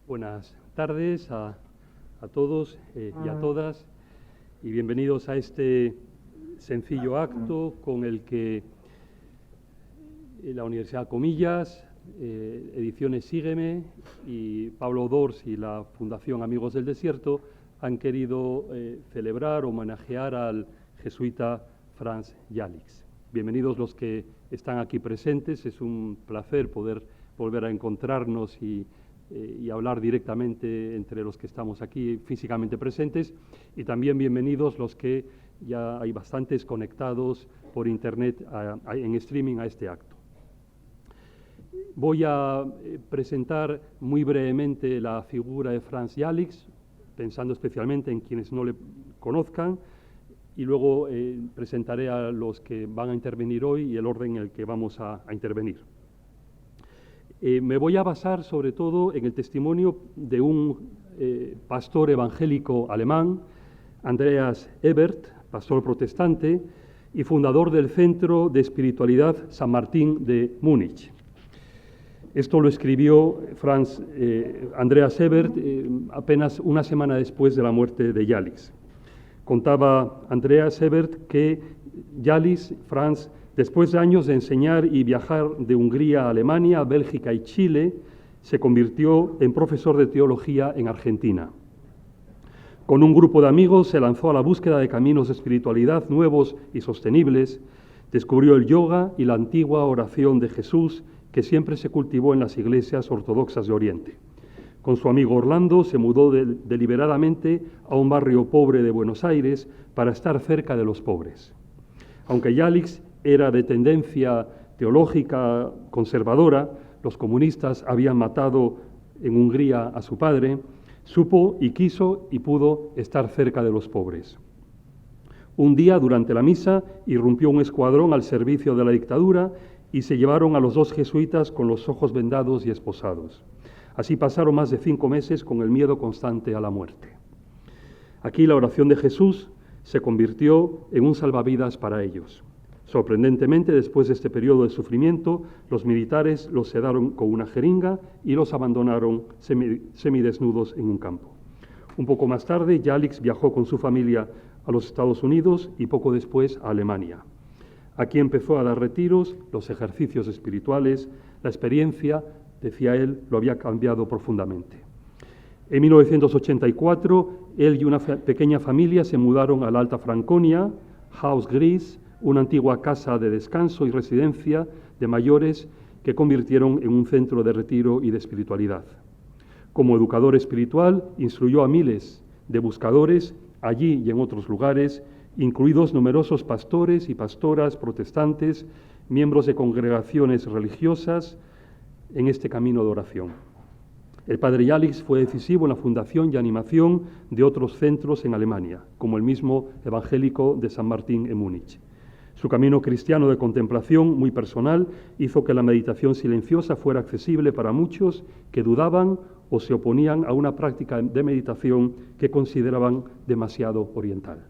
Buenas tardes a todos y a todas, y bienvenidos a este sencillo acto con el que la Universidad Comillas, Ediciones Sígueme y Pablo Dors y la Fundación Amigos del Desierto han querido celebrar, homenajear al jesuita Franz Jalics. Bienvenidos los que están aquí presentes, es un placer poder volver a encontrarnos y hablar directamente entre los que estamos aquí físicamente presentes, y también bienvenidos los que ya hay bastantes conectados por internet en streaming a este acto. Voy a presentar muy brevemente la figura de Franz Jalics, pensando especialmente en quienes no le conozcan, y luego presentaré a los que van a intervenir hoy y el orden en el que vamos a intervenir. Me voy a basar sobre todo en el testimonio de un pastor evangélico alemán, Andreas Ebert, pastor protestante y fundador del Centro de Espiritualidad San Martín de Múnich. Esto lo escribió Andreas Ebert apenas una semana después de la muerte de Jalics. Contaba Andreas Ebert que Franz, después de años de enseñar y viajar de Hungría a Alemania, Bélgica y Chile, se convirtió en profesor de teología en Argentina. Con un grupo de amigos se lanzó a la búsqueda de caminos de espiritualidad nuevos y sostenibles, descubrió el yoga y la antigua oración de Jesús que siempre se cultivó en las iglesias ortodoxas de Oriente. Con su amigo Orlando se mudó deliberadamente a un barrio pobre de Buenos Aires para estar cerca de los pobres. Aunque Jalics era de tendencia teológica conservadora, los comunistas habían matado en Hungría a su padre, supo y quiso y pudo estar cerca de los pobres. Un día, durante la misa, irrumpió un escuadrón al servicio de la dictadura y se llevaron a los dos jesuitas con los ojos vendados y esposados. Así pasaron más de 5 meses con el miedo constante a la muerte. Aquí la oración de Jesús se convirtió en un salvavidas para ellos. Sorprendentemente, después de este periodo de sufrimiento, los militares los sedaron con una jeringa y los abandonaron semidesnudos en un campo. Un poco más tarde, Jalics viajó con su familia a los Estados Unidos y poco después a Alemania. Aquí empezó a dar retiros, los ejercicios espirituales, la experiencia, decía él, lo había cambiado profundamente. En 1984, él y una pequeña familia se mudaron a la Alta Franconia, Haus Gris, una antigua casa de descanso y residencia de mayores que convirtieron en un centro de retiro y de espiritualidad. Como educador espiritual, instruyó a miles de buscadores allí y en otros lugares, incluidos numerosos pastores y pastoras protestantes, miembros de congregaciones religiosas, en este camino de oración. El padre Jalics fue decisivo en la fundación y animación de otros centros en Alemania, como el mismo evangélico de San Martín en Múnich. Su camino cristiano de contemplación, muy personal, hizo que la meditación silenciosa fuera accesible para muchos que dudaban o se oponían a una práctica de meditación que consideraban demasiado oriental.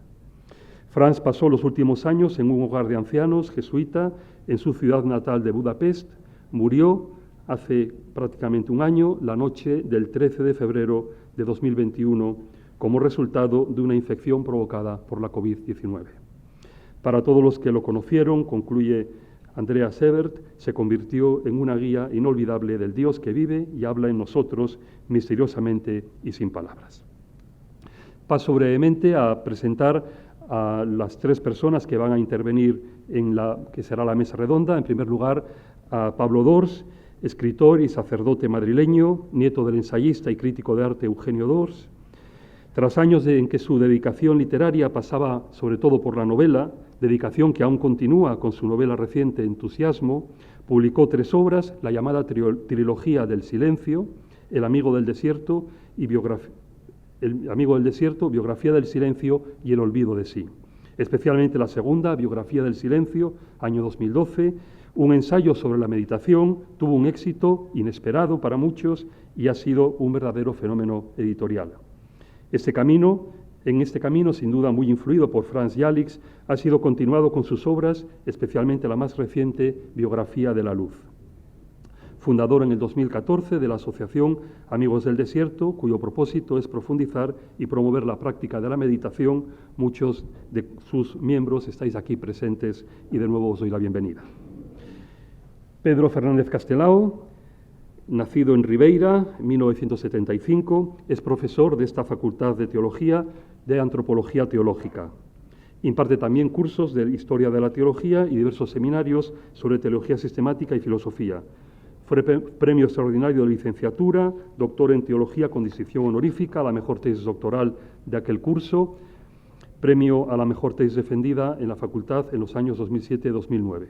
Franz pasó los últimos años en un hogar de ancianos jesuita en su ciudad natal de Budapest. Murió hace prácticamente un año, la noche del 13 de febrero de 2021, como resultado de una infección provocada por la COVID-19. Para todos los que lo conocieron, concluye Andreas Ebert, se convirtió en una guía inolvidable del Dios que vive y habla en nosotros misteriosamente y sin palabras. Paso brevemente a presentar a las 3 personas que van a intervenir en que será la mesa redonda. En primer lugar, a Pablo Dors, escritor y sacerdote madrileño, nieto del ensayista y crítico de arte Eugenio Dors. Tras años en que su dedicación literaria pasaba sobre todo por la novela, dedicación que aún continúa con su novela reciente Entusiasmo, publicó 3 obras, la llamada trilogía del silencio, El amigo del desierto, Biografía del silencio y El olvido de sí. Especialmente la segunda, Biografía del silencio, año 2012, un ensayo sobre la meditación, tuvo un éxito inesperado para muchos y ha sido un verdadero fenómeno editorial. En este camino, sin duda muy influido por Franz Jalics, ha sido continuado con sus obras, especialmente la más reciente, Biografía de la luz. fundador en el 2014 de la Asociación Amigos del Desierto, cuyo propósito es profundizar y promover la práctica de la meditación. Muchos de sus miembros estáis aquí presentes y de nuevo os doy la bienvenida. Pedro Fernández Castelao, nacido en Ribeira en 1975, es profesor de esta Facultad de Teología de Antropología Teológica. Imparte también cursos de Historia de la Teología y diversos seminarios sobre Teología Sistemática y Filosofía. Fue premio extraordinario de licenciatura, doctor en Teología con distinción honorífica, la mejor tesis doctoral de aquel curso, premio a la mejor tesis defendida en la facultad en los años 2007-2009.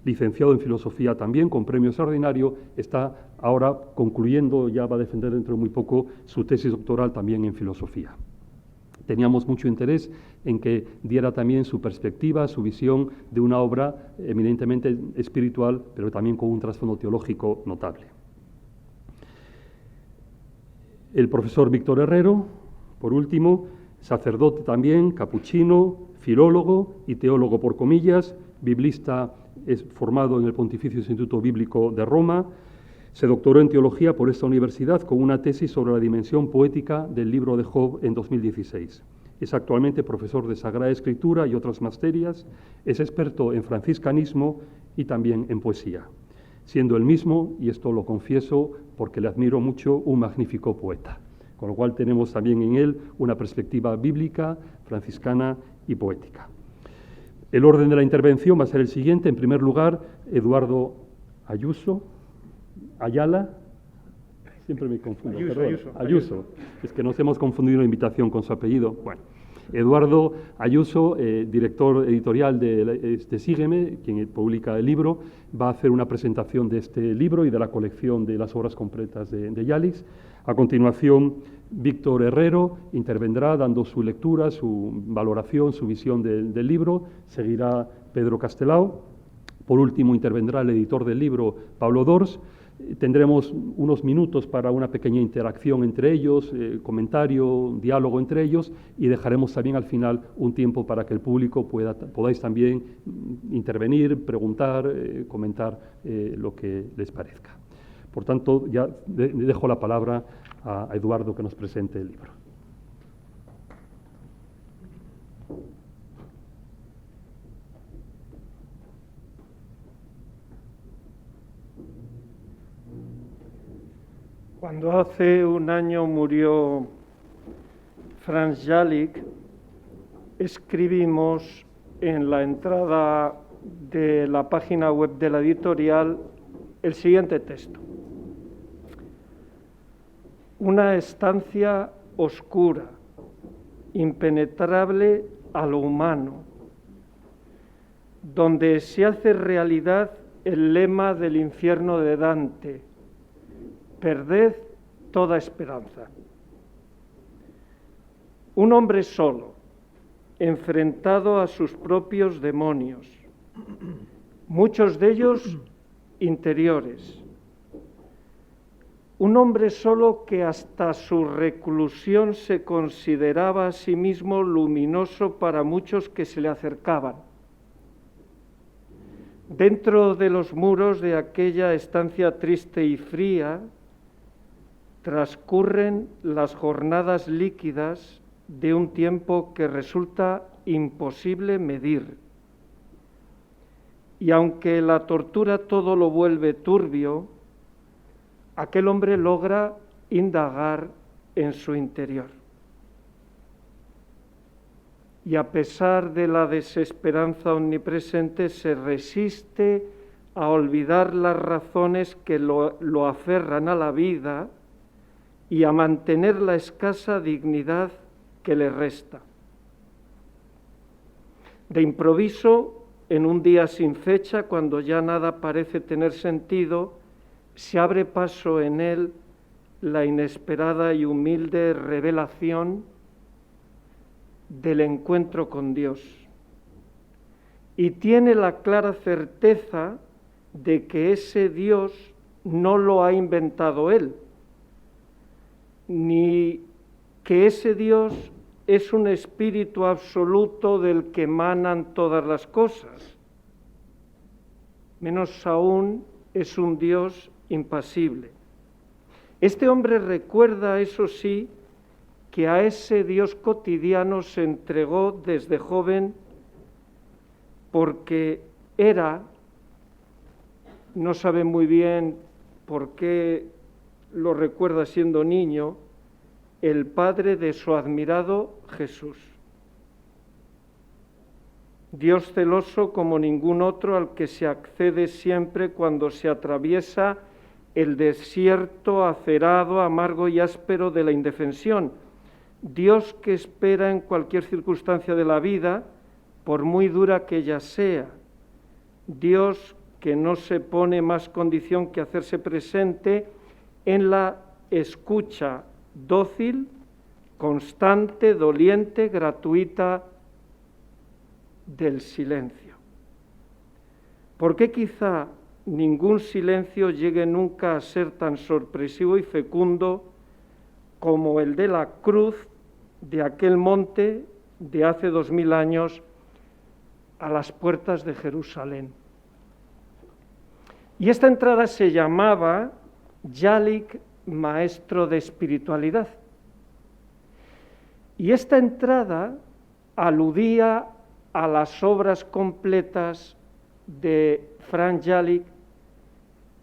Licenciado en Filosofía también, con premio extraordinario, está ahora concluyendo, ya va a defender dentro de muy poco su tesis doctoral también en Filosofía. Teníamos mucho interés en que diera también su perspectiva, su visión de una obra eminentemente espiritual, pero también con un trasfondo teológico notable. El profesor Víctor Herrero, por último, sacerdote también, capuchino, filólogo y teólogo por comillas, biblista, es formado en el Pontificio Instituto Bíblico de Roma. Se doctoró en teología por esta universidad con una tesis sobre la dimensión poética del libro de Job en 2016. Es actualmente profesor de Sagrada Escritura y otras materias. Es experto en franciscanismo y también en poesía, siendo él mismo, y esto lo confieso porque le admiro mucho, un magnífico poeta. Con lo cual tenemos también en él una perspectiva bíblica, franciscana y poética. El orden de la intervención va a ser el siguiente. En primer lugar, Eduardo Ayala, siempre me confundo, Ayuso. Es que nos hemos confundido la invitación con su apellido. Bueno, Eduardo Ayuso, director editorial de Sígueme, quien publica el libro, va a hacer una presentación de este libro y de la colección de las obras completas de Yalix. A continuación, Víctor Herrero intervendrá dando su lectura, su valoración, su visión del libro. Seguirá Pedro Castelao. Por último, intervendrá el editor del libro, Pablo Dors. Tendremos unos minutos para una pequeña interacción entre ellos, comentario, diálogo entre ellos, y dejaremos también al final un tiempo para que el público podáis también intervenir, preguntar, comentar lo que les parezca. Por tanto, ya dejo la palabra a Eduardo que nos presente el libro. Cuando hace un año murió Franz Jalic, escribimos en la entrada de la página web de la editorial el siguiente texto. Una estancia oscura, impenetrable a lo humano, donde se hace realidad el lema del infierno de Dante: perded toda esperanza. Un hombre solo, enfrentado a sus propios demonios, muchos de ellos interiores. Un hombre solo que hasta su reclusión se consideraba a sí mismo luminoso para muchos que se le acercaban. Dentro de los muros de aquella estancia triste y fría, transcurren las jornadas líquidas de un tiempo que resulta imposible medir. Y aunque la tortura todo lo vuelve turbio, aquel hombre logra indagar en su interior. Y a pesar de la desesperanza omnipresente, se resiste a olvidar las razones que lo aferran a la vida y a mantener la escasa dignidad que le resta. De improviso, en un día sin fecha, cuando ya nada parece tener sentido, se abre paso en él la inesperada y humilde revelación del encuentro con Dios. Y tiene la clara certeza de que ese Dios no lo ha inventado él, ni que ese Dios es un espíritu absoluto del que emanan todas las cosas. Menos aún es un Dios impasible. Este hombre recuerda, eso sí, que a ese Dios cotidiano se entregó desde joven porque era, no sabe muy bien por qué lo recuerda siendo niño, el padre de su admirado Jesús. Dios celoso como ningún otro al que se accede siempre cuando se atraviesa el desierto acerado, amargo y áspero de la indefensión. Dios que espera en cualquier circunstancia de la vida, por muy dura que ella sea. Dios que no se pone más condición que hacerse presente en la escucha dócil, constante, doliente, gratuita del silencio. ¿Por qué quizá ningún silencio llegue nunca a ser tan sorpresivo y fecundo como el de la cruz de aquel monte de hace 2000 años a las puertas de Jerusalén? Y esta entrada se llamaba Yalik, maestro de espiritualidad. Y esta entrada aludía a las obras completas de Franz Yalik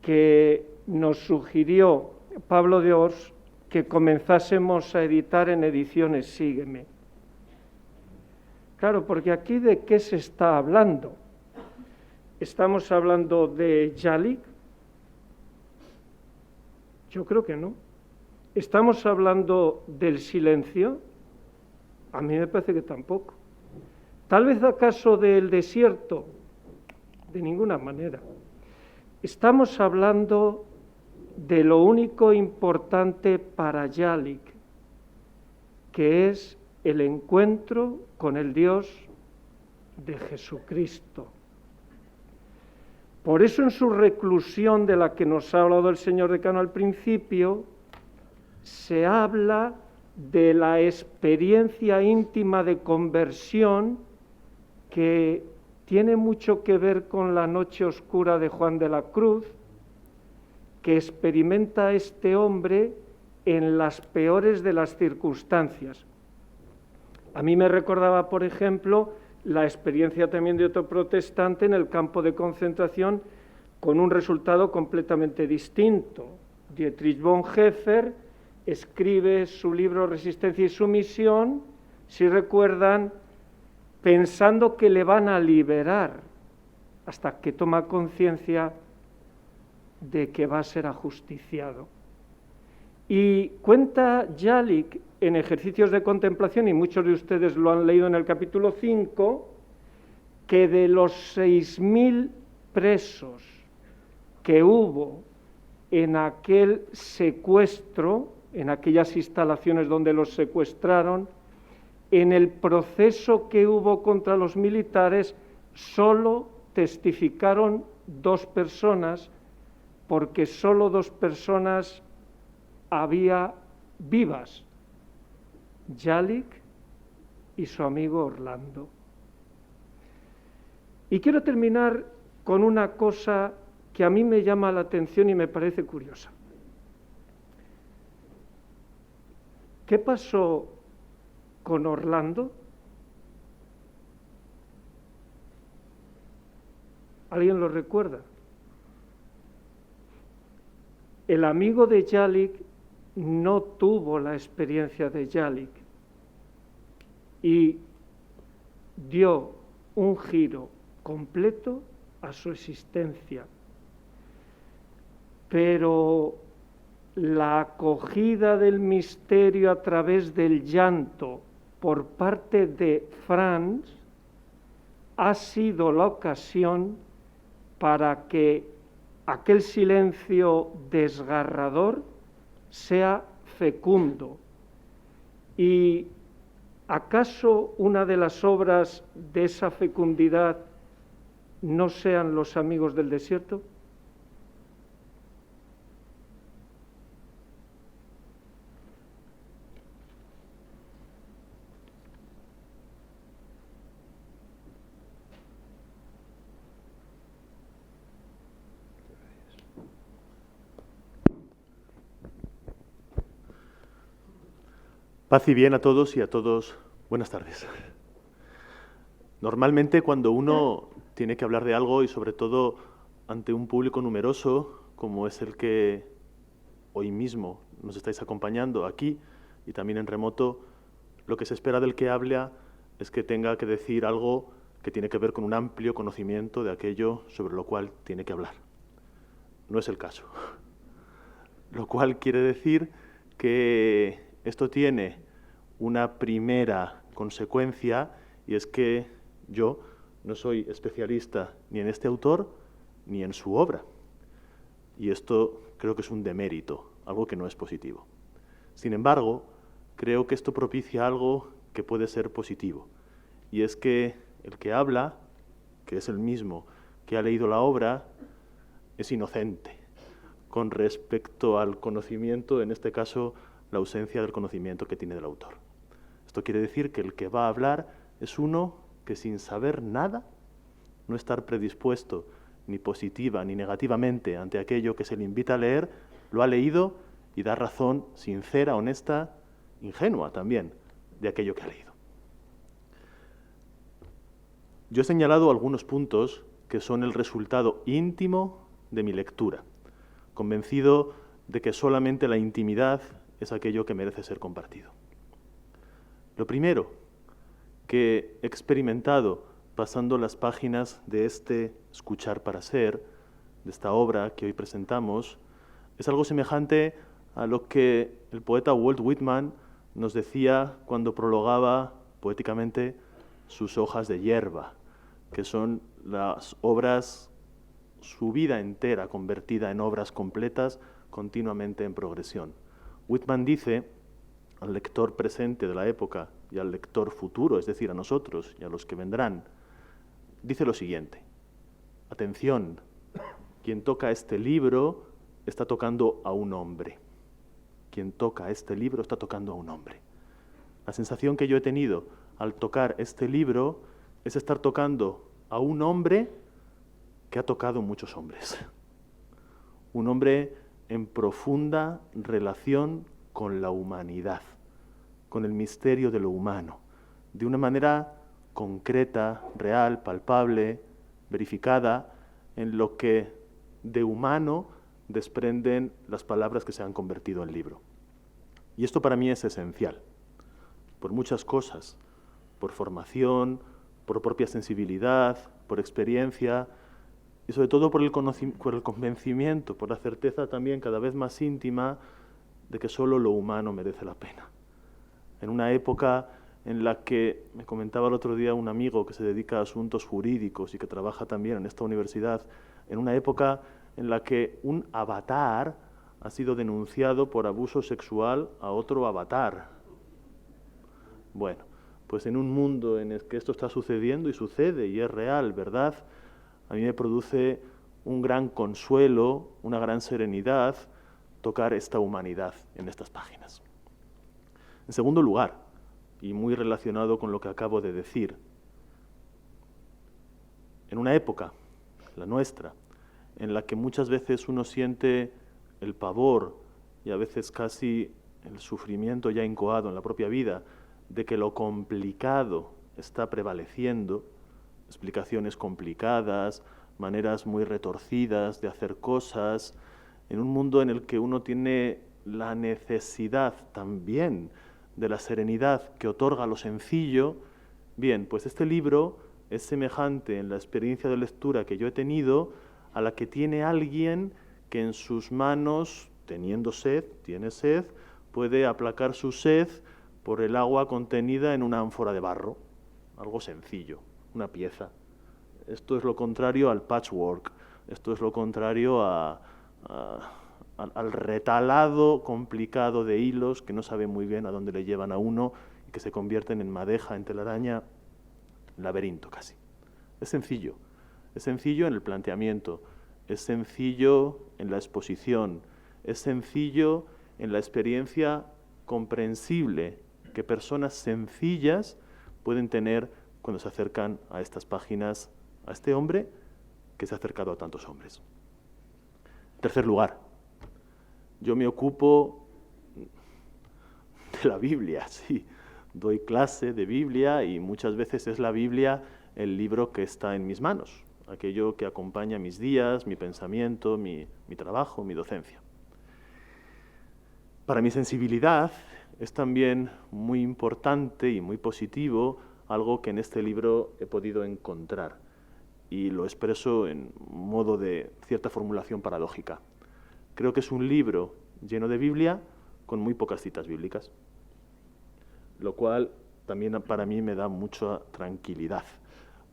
que nos sugirió Pablo de Ors que comenzásemos a editar en Ediciones Sígueme. Claro, porque aquí ¿de qué se está hablando? ¿Estamos hablando de Yalik? Yo creo que no. ¿Estamos hablando del silencio? A mí me parece que tampoco. ¿Tal vez acaso del desierto? De ninguna manera. Estamos hablando de lo único importante para Yalik, que es el encuentro con el Dios de Jesucristo. Por eso en su reclusión de la que nos ha hablado el señor decano al principio, se habla de la experiencia íntima de conversión que tiene mucho que ver con la noche oscura de Juan de la Cruz, que experimenta este hombre en las peores de las circunstancias. A mí me recordaba, por ejemplo, la experiencia también de otro protestante en el campo de concentración con un resultado completamente distinto. Dietrich Bonhoeffer escribe su libro Resistencia y Sumisión, si recuerdan, pensando que le van a liberar, hasta que toma conciencia de que va a ser ajusticiado. Y cuenta Yalik en Ejercicios de Contemplación, y muchos de ustedes lo han leído en el capítulo 5, que de los 6.000 presos que hubo en aquel secuestro, en aquellas instalaciones donde los secuestraron, en el proceso que hubo contra los militares, solo testificaron 2 personas, porque solo 2 personas había vivas, Yalik y su amigo Orlando. Y quiero terminar con una cosa que a mí me llama la atención y me parece curiosa. ¿Qué pasó con Orlando? ¿Alguien lo recuerda? El amigo de Yalik no tuvo la experiencia de Yalik y dio un giro completo a su existencia. Pero la acogida del misterio a través del llanto por parte de Franz ha sido la ocasión para que aquel silencio desgarrador sea fecundo. ¿Y acaso una de las obras de esa fecundidad no sean Los Amigos del Desierto? Paz y bien a todos y a todos. Buenas tardes. Normalmente cuando uno tiene que hablar de algo y sobre todo ante un público numeroso, como es el que hoy mismo nos estáis acompañando aquí y también en remoto, lo que se espera del que habla es que tenga que decir algo que tiene que ver con un amplio conocimiento de aquello sobre lo cual tiene que hablar. No es el caso. Lo cual quiere decir que esto tiene una primera consecuencia, y es que yo no soy especialista ni en este autor ni en su obra. Y esto creo que es un demérito, algo que no es positivo. Sin embargo, creo que esto propicia algo que puede ser positivo, y es que el que habla, que es el mismo que ha leído la obra, es inocente con respecto al conocimiento, en este caso, la ausencia del conocimiento que tiene del autor. Esto quiere decir que el que va a hablar es uno que sin saber nada, no estar predispuesto ni positiva ni negativamente ante aquello que se le invita a leer, lo ha leído y da razón sincera, honesta, ingenua también, de aquello que ha leído. Yo he señalado algunos puntos que son el resultado íntimo de mi lectura, convencido de que solamente la intimidad es aquello que merece ser compartido. Lo primero que he experimentado pasando las páginas de este Escuchar para Ser, de esta obra que hoy presentamos, es algo semejante a lo que el poeta Walt Whitman nos decía cuando prologaba poéticamente sus Hojas de hierba, que son las obras, su vida entera convertida en obras completas, continuamente en progresión. Whitman dice al lector presente de la época y al lector futuro, es decir, a nosotros y a los que vendrán, dice lo siguiente: atención, quien toca este libro está tocando a un hombre. Quien toca este libro está tocando a un hombre. La sensación que yo he tenido al tocar este libro es estar tocando a un hombre que ha tocado muchos hombres. Un hombre en profunda relación con la humanidad, con el misterio de lo humano, de una manera concreta, real, palpable, verificada, en lo que de humano desprenden las palabras que se han convertido en libro. Y esto para mí es esencial, por muchas cosas, por formación, por propia sensibilidad, por experiencia, y sobre todo por el convencimiento, por la certeza también cada vez más íntima de que solo lo humano merece la pena. En una época en la que, me comentaba el otro día un amigo que se dedica a asuntos jurídicos y que trabaja también en esta universidad, en una época en la que un avatar ha sido denunciado por abuso sexual a otro avatar. Bueno, pues en un mundo en el que esto está sucediendo y sucede y es real, ¿verdad?, a mí me produce un gran consuelo, una gran serenidad tocar esta humanidad en estas páginas. En segundo lugar, y muy relacionado con lo que acabo de decir, en una época, la nuestra, en la que muchas veces uno siente el pavor y a veces casi el sufrimiento ya incoado en la propia vida de que lo complicado está prevaleciendo, explicaciones complicadas, maneras muy retorcidas de hacer cosas, en un mundo en el que uno tiene la necesidad también de la serenidad que otorga lo sencillo. Bien, pues este libro es semejante en la experiencia de lectura que yo he tenido a la que tiene alguien que en sus manos, teniendo sed, tiene sed, puede aplacar su sed por el agua contenida en una ánfora de barro, algo sencillo, una pieza. Esto es lo contrario al patchwork, esto es lo contrario al retalado complicado de hilos que no sabe muy bien a dónde le llevan a uno y que se convierten en madeja, en telaraña, laberinto casi. Es sencillo en el planteamiento, es sencillo en la exposición, es sencillo en la experiencia comprensible que personas sencillas pueden tener cuando se acercan a estas páginas, a este hombre que se ha acercado a tantos hombres. En tercer lugar, yo me ocupo de la Biblia, sí. Doy clase de Biblia y muchas veces es la Biblia el libro que está en mis manos, aquello que acompaña mis días, mi pensamiento, mi trabajo, mi docencia. Para mi sensibilidad es también muy importante y muy positivo algo que en este libro he podido encontrar y lo expreso en modo de cierta formulación paradójica. Creo que es un libro lleno de Biblia con muy pocas citas bíblicas, lo cual también para mí me da mucha tranquilidad,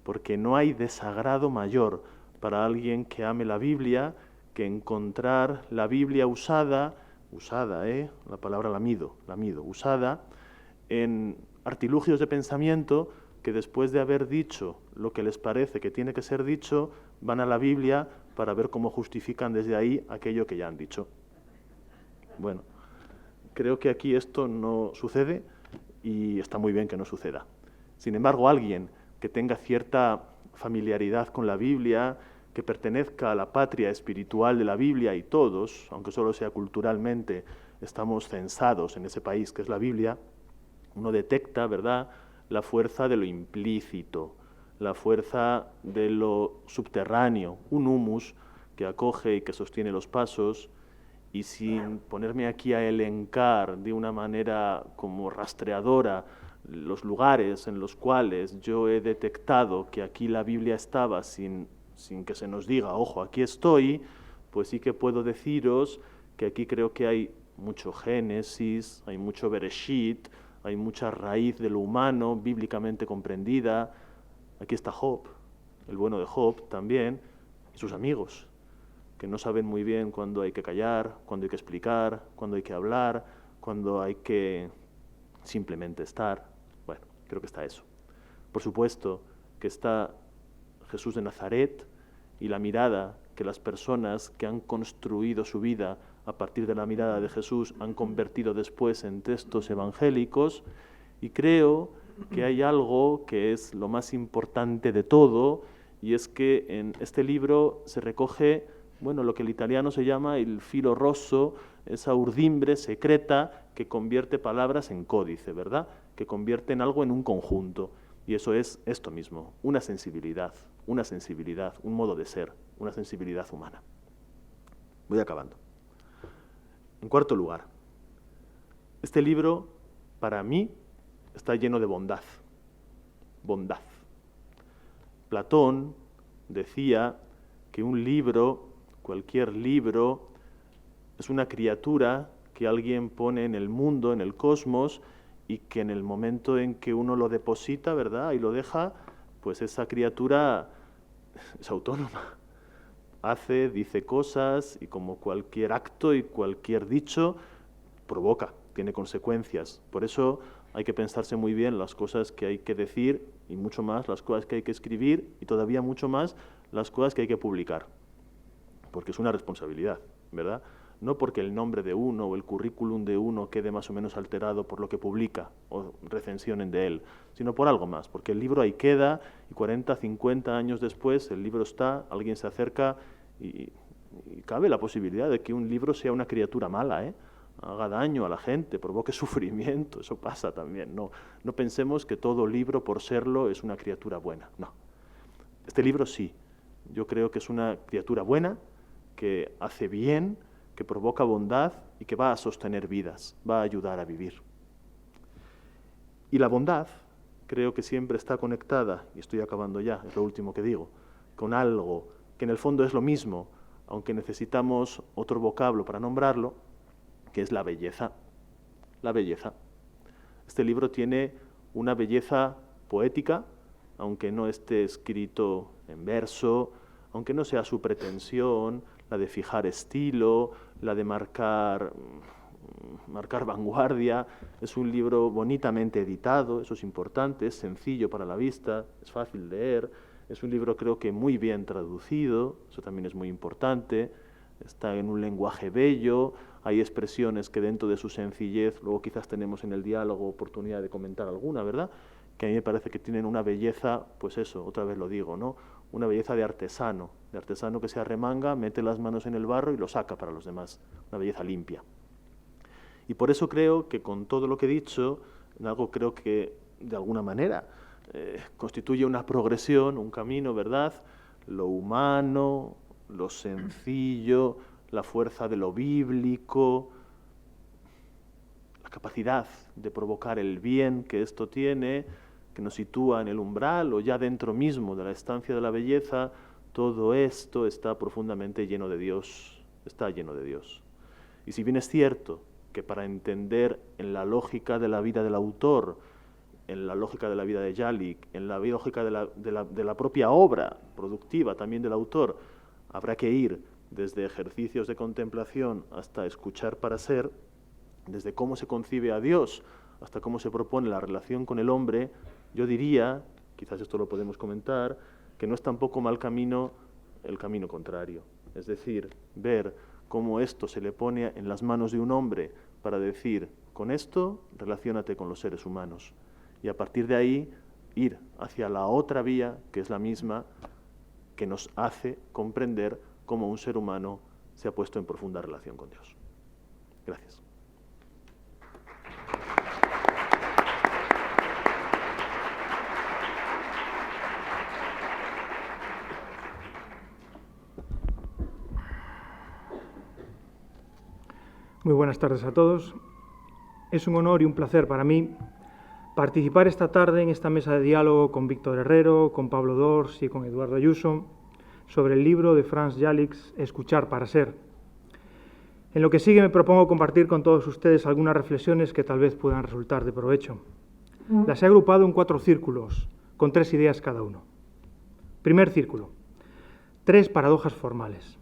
porque no hay desagrado mayor para alguien que ame la Biblia que encontrar la Biblia usada, la palabra la mido, usada en artilugios de pensamiento que después de haber dicho lo que les parece que tiene que ser dicho, van a la Biblia para ver cómo justifican desde ahí aquello que ya han dicho. Bueno, creo que aquí esto no sucede y está muy bien que no suceda. Sin embargo, alguien que tenga cierta familiaridad con la Biblia, que pertenezca a la patria espiritual de la Biblia, y todos, aunque solo sea culturalmente, estamos censados en ese país que es la Biblia, uno detecta, ¿verdad?, la fuerza de lo implícito, la fuerza de lo subterráneo, un humus que acoge y que sostiene los pasos, y sin ponerme aquí a elencar de una manera como rastreadora los lugares en los cuales yo he detectado que aquí la Biblia estaba sin que se nos diga, ojo, aquí estoy, pues sí que puedo deciros que aquí creo que hay mucho Génesis, hay mucho Bereshit, hay mucha raíz de lo humano, bíblicamente comprendida. Aquí está Job, el bueno de Job también, y sus amigos, que no saben muy bien cuándo hay que callar, cuándo hay que explicar, cuándo hay que hablar, cuándo hay que simplemente estar. Bueno, creo que está eso. Por supuesto que está Jesús de Nazaret y la mirada que las personas que han construido su vida a partir de la mirada de Jesús han convertido después en textos evangélicos, y creo que hay algo que es lo más importante de todo, y es que en este libro se recoge, bueno, lo que el italiano se llama el filo rosso, esa urdimbre secreta que convierte palabras en códice, ¿verdad?, que convierte en algo en un conjunto. Y eso es esto mismo, una sensibilidad, un modo de ser, una sensibilidad humana. Voy acabando. En cuarto lugar, este libro, para mí, está lleno de bondad. Bondad. Platón decía que un libro, cualquier libro, es una criatura que alguien pone en el mundo, en el cosmos, y que en el momento en que uno lo deposita, ¿verdad?, y lo deja, pues esa criatura es autónoma. Hace, dice cosas, y como cualquier acto y cualquier dicho, provoca, tiene consecuencias. Por eso hay que pensarse muy bien las cosas que hay que decir, y mucho más las cosas que hay que escribir, y todavía mucho más las cosas que hay que publicar, porque es una responsabilidad, ¿verdad? No porque el nombre de uno o el currículum de uno quede más o menos alterado por lo que publica o recensionen de él, sino por algo más, porque el libro ahí queda y 40, 50 años después el libro está, alguien se acerca y cabe la posibilidad de que un libro sea una criatura mala, haga daño a la gente, provoque sufrimiento, eso pasa también. No pensemos que todo libro por serlo es una criatura buena, no. Este libro sí, yo creo que es una criatura buena, que hace bien, que provoca bondad y que va a sostener vidas, va a ayudar a vivir. Y la bondad creo que siempre está conectada, y estoy acabando ya, es lo último que digo, con algo que en el fondo es lo mismo, aunque necesitamos otro vocablo para nombrarlo, que es la belleza. La belleza. Este libro tiene una belleza poética, aunque no esté escrito en verso, aunque no sea su pretensión, la de fijar estilo, la de marcar vanguardia. Es un libro bonitamente editado, eso es importante, es sencillo para la vista, es fácil de leer, es un libro creo que muy bien traducido, eso también es muy importante, está en un lenguaje bello, hay expresiones que dentro de su sencillez, luego quizás tenemos en el diálogo oportunidad de comentar alguna, ¿verdad?, que a mí me parece que tienen una belleza, pues eso, otra vez lo digo, ¿no?, una belleza de artesano que se arremanga, mete las manos en el barro y lo saca para los demás, una belleza limpia. Y por eso creo que con todo lo que he dicho, en algo creo que de alguna manera constituye una progresión, un camino, ¿verdad? Lo humano, lo sencillo, la fuerza de lo bíblico, la capacidad de provocar el bien que esto tiene, que nos sitúa en el umbral o ya dentro mismo de la estancia de la belleza. Todo esto está profundamente lleno de Dios, está lleno de Dios. Y si bien es cierto que para entender en la lógica de la vida del autor, en la lógica de la vida de Jalik, en la lógica de la propia obra productiva también del autor, habrá que ir desde ejercicios de contemplación hasta escuchar para ser, desde cómo se concibe a Dios hasta cómo se propone la relación con el hombre. Yo diría, quizás esto lo podemos comentar, que no es tampoco mal camino el camino contrario. Es decir, ver cómo esto se le pone en las manos de un hombre para decir, con esto relaciónate con los seres humanos. Y a partir de ahí ir hacia la otra vía, que es la misma, que nos hace comprender cómo un ser humano se ha puesto en profunda relación con Dios. Gracias. Muy buenas tardes a todos. Es un honor y un placer para mí participar esta tarde en esta mesa de diálogo con Víctor Herrero, con Pablo Dors y con Eduardo Ayuso sobre el libro de Franz Jalics, Escuchar para ser. En lo que sigue me propongo compartir con todos ustedes algunas reflexiones que tal vez puedan resultar de provecho. Las he agrupado en 4 círculos, con 3 ideas cada uno. Primer círculo, 3 paradojas formales.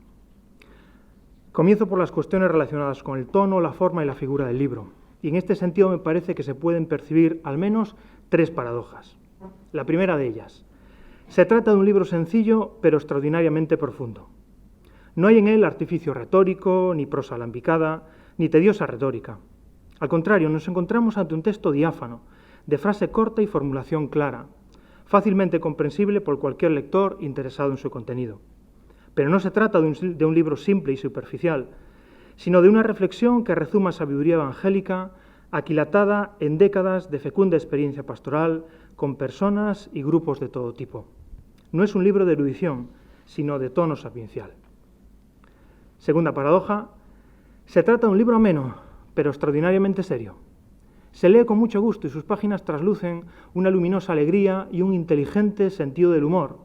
Comienzo por las cuestiones relacionadas con el tono, la forma y la figura del libro. Y en este sentido me parece que se pueden percibir al menos 3 paradojas. La primera de ellas. Se trata de un libro sencillo, pero extraordinariamente profundo. No hay en él artificio retórico, ni prosa alambicada, ni tediosa retórica. Al contrario, nos encontramos ante un texto diáfano, de frase corta y formulación clara, fácilmente comprensible por cualquier lector interesado en su contenido. Pero no se trata de un libro simple y superficial, sino de una reflexión que rezuma sabiduría evangélica, aquilatada en décadas de fecunda experiencia pastoral, con personas y grupos de todo tipo. No es un libro de erudición, sino de tono sapiencial. Segunda paradoja, se trata de un libro ameno, pero extraordinariamente serio. Se lee con mucho gusto y sus páginas traslucen una luminosa alegría y un inteligente sentido del humor,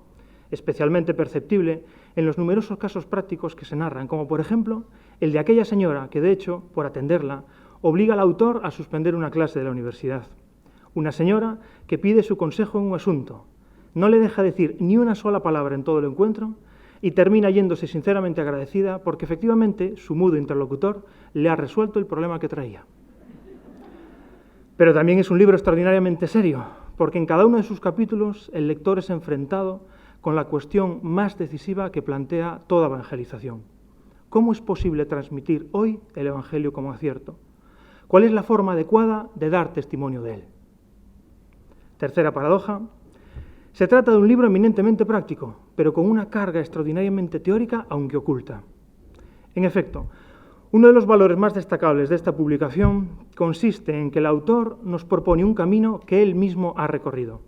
especialmente perceptible en los numerosos casos prácticos que se narran, como por ejemplo el de aquella señora que, de hecho, por atenderla, obliga al autor a suspender una clase de la universidad. Una señora que pide su consejo en un asunto, no le deja decir ni una sola palabra en todo el encuentro y termina yéndose sinceramente agradecida porque efectivamente su mudo interlocutor le ha resuelto el problema que traía. Pero también es un libro extraordinariamente serio, porque en cada uno de sus capítulos el lector es enfrentado con la cuestión más decisiva que plantea toda evangelización. ¿Cómo es posible transmitir hoy el Evangelio como acierto? ¿Cuál es la forma adecuada de dar testimonio de él? Tercera paradoja. Se trata de un libro eminentemente práctico, pero con una carga extraordinariamente teórica, aunque oculta. En efecto, uno de los valores más destacables de esta publicación consiste en que el autor nos propone un camino que él mismo ha recorrido.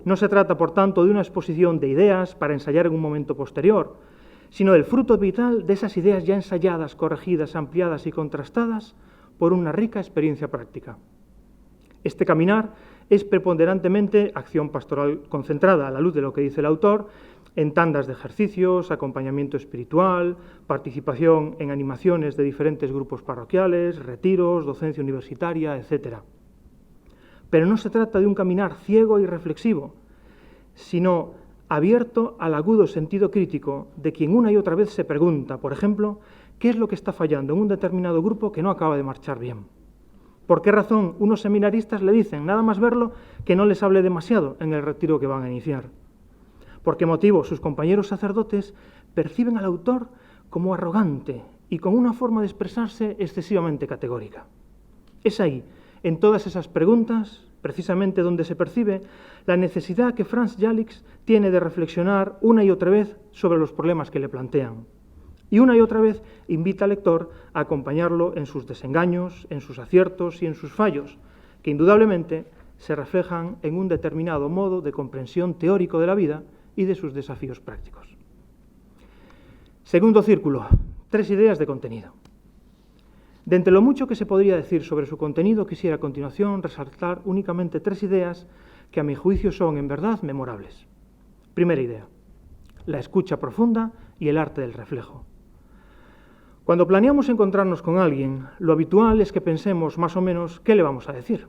No se trata, por tanto, de una exposición de ideas para ensayar en un momento posterior, sino del fruto vital de esas ideas ya ensayadas, corregidas, ampliadas y contrastadas por una rica experiencia práctica. Este caminar es preponderantemente acción pastoral concentrada, a la luz de lo que dice el autor, en tandas de ejercicios, acompañamiento espiritual, participación en animaciones de diferentes grupos parroquiales, retiros, docencia universitaria, etc. Pero no se trata de un caminar ciego y reflexivo, sino abierto al agudo sentido crítico de quien una y otra vez se pregunta, por ejemplo, qué es lo que está fallando en un determinado grupo que no acaba de marchar bien. ¿Por qué razón unos seminaristas le dicen, nada más verlo, que no les hable demasiado en el retiro que van a iniciar? ¿Por qué motivo sus compañeros sacerdotes perciben al autor como arrogante y con una forma de expresarse excesivamente categórica? Es ahí, en todas esas preguntas, precisamente donde se percibe la necesidad que Franz Jalics tiene de reflexionar una y otra vez sobre los problemas que le plantean. y una y otra vez invita al lector a acompañarlo en sus desengaños, en sus aciertos y en sus fallos, que indudablemente se reflejan en un determinado modo de comprensión teórico de la vida y de sus desafíos prácticos. Segundo círculo, 3 ideas de contenido. De entre lo mucho que se podría decir sobre su contenido, quisiera a continuación resaltar únicamente 3 ideas que a mi juicio son en verdad memorables. Primera idea, la escucha profunda y el arte del reflejo. Cuando planeamos encontrarnos con alguien, lo habitual es que pensemos más o menos qué le vamos a decir.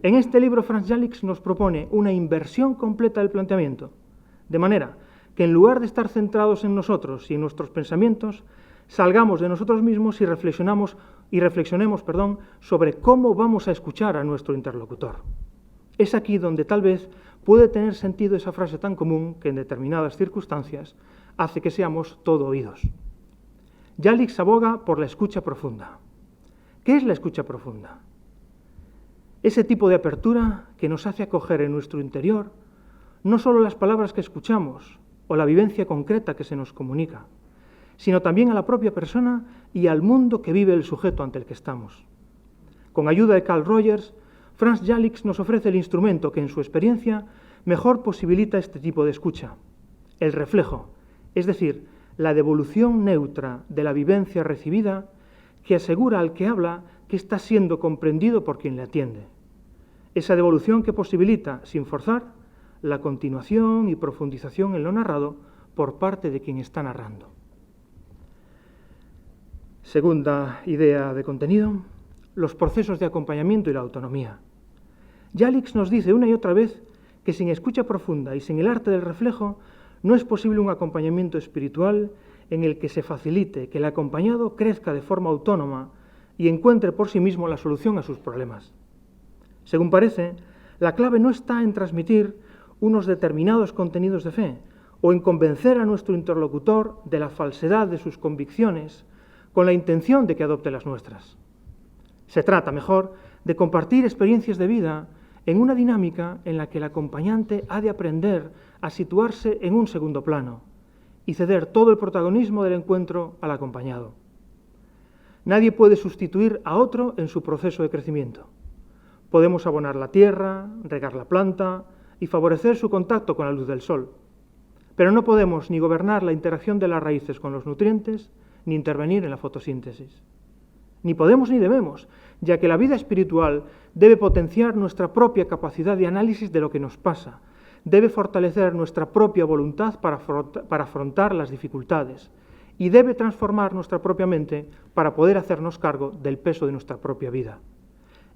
En este libro, Franz Jalics nos propone una inversión completa del planteamiento, de manera que en lugar de estar centrados en nosotros y en nuestros pensamientos, salgamos de nosotros mismos y reflexionemos sobre cómo vamos a escuchar a nuestro interlocutor. Es aquí donde tal vez puede tener sentido esa frase tan común que en determinadas circunstancias hace que seamos todo oídos. Jalics aboga por la escucha profunda. ¿Qué es la escucha profunda? Ese tipo de apertura que nos hace acoger en nuestro interior no solo las palabras que escuchamos o la vivencia concreta que se nos comunica, sino también a la propia persona y al mundo que vive el sujeto ante el que estamos. Con ayuda de Carl Rogers, Franz Jalics nos ofrece el instrumento que en su experiencia mejor posibilita este tipo de escucha, el reflejo, es decir, la devolución neutra de la vivencia recibida que asegura al que habla que está siendo comprendido por quien le atiende. Esa devolución que posibilita, sin forzar, la continuación y profundización en lo narrado por parte de quien está narrando. Segunda idea de contenido, los procesos de acompañamiento y la autonomía. Jalics nos dice una y otra vez que sin escucha profunda y sin el arte del reflejo no es posible un acompañamiento espiritual en el que se facilite que el acompañado crezca de forma autónoma y encuentre por sí mismo la solución a sus problemas. Según parece, la clave no está en transmitir unos determinados contenidos de fe o en convencer a nuestro interlocutor de la falsedad de sus convicciones con la intención de que adopte las nuestras. Se trata, mejor, de compartir experiencias de vida en una dinámica en la que el acompañante ha de aprender a situarse en un segundo plano y ceder todo el protagonismo del encuentro al acompañado. Nadie puede sustituir a otro en su proceso de crecimiento. Podemos abonar la tierra, regar la planta y favorecer su contacto con la luz del sol, pero no podemos ni gobernar la interacción de las raíces con los nutrientes, ni intervenir en la fotosíntesis. Ni podemos ni debemos, ya que la vida espiritual debe potenciar nuestra propia capacidad de análisis de lo que nos pasa, debe fortalecer nuestra propia voluntad para afrontar las dificultades y debe transformar nuestra propia mente para poder hacernos cargo del peso de nuestra propia vida.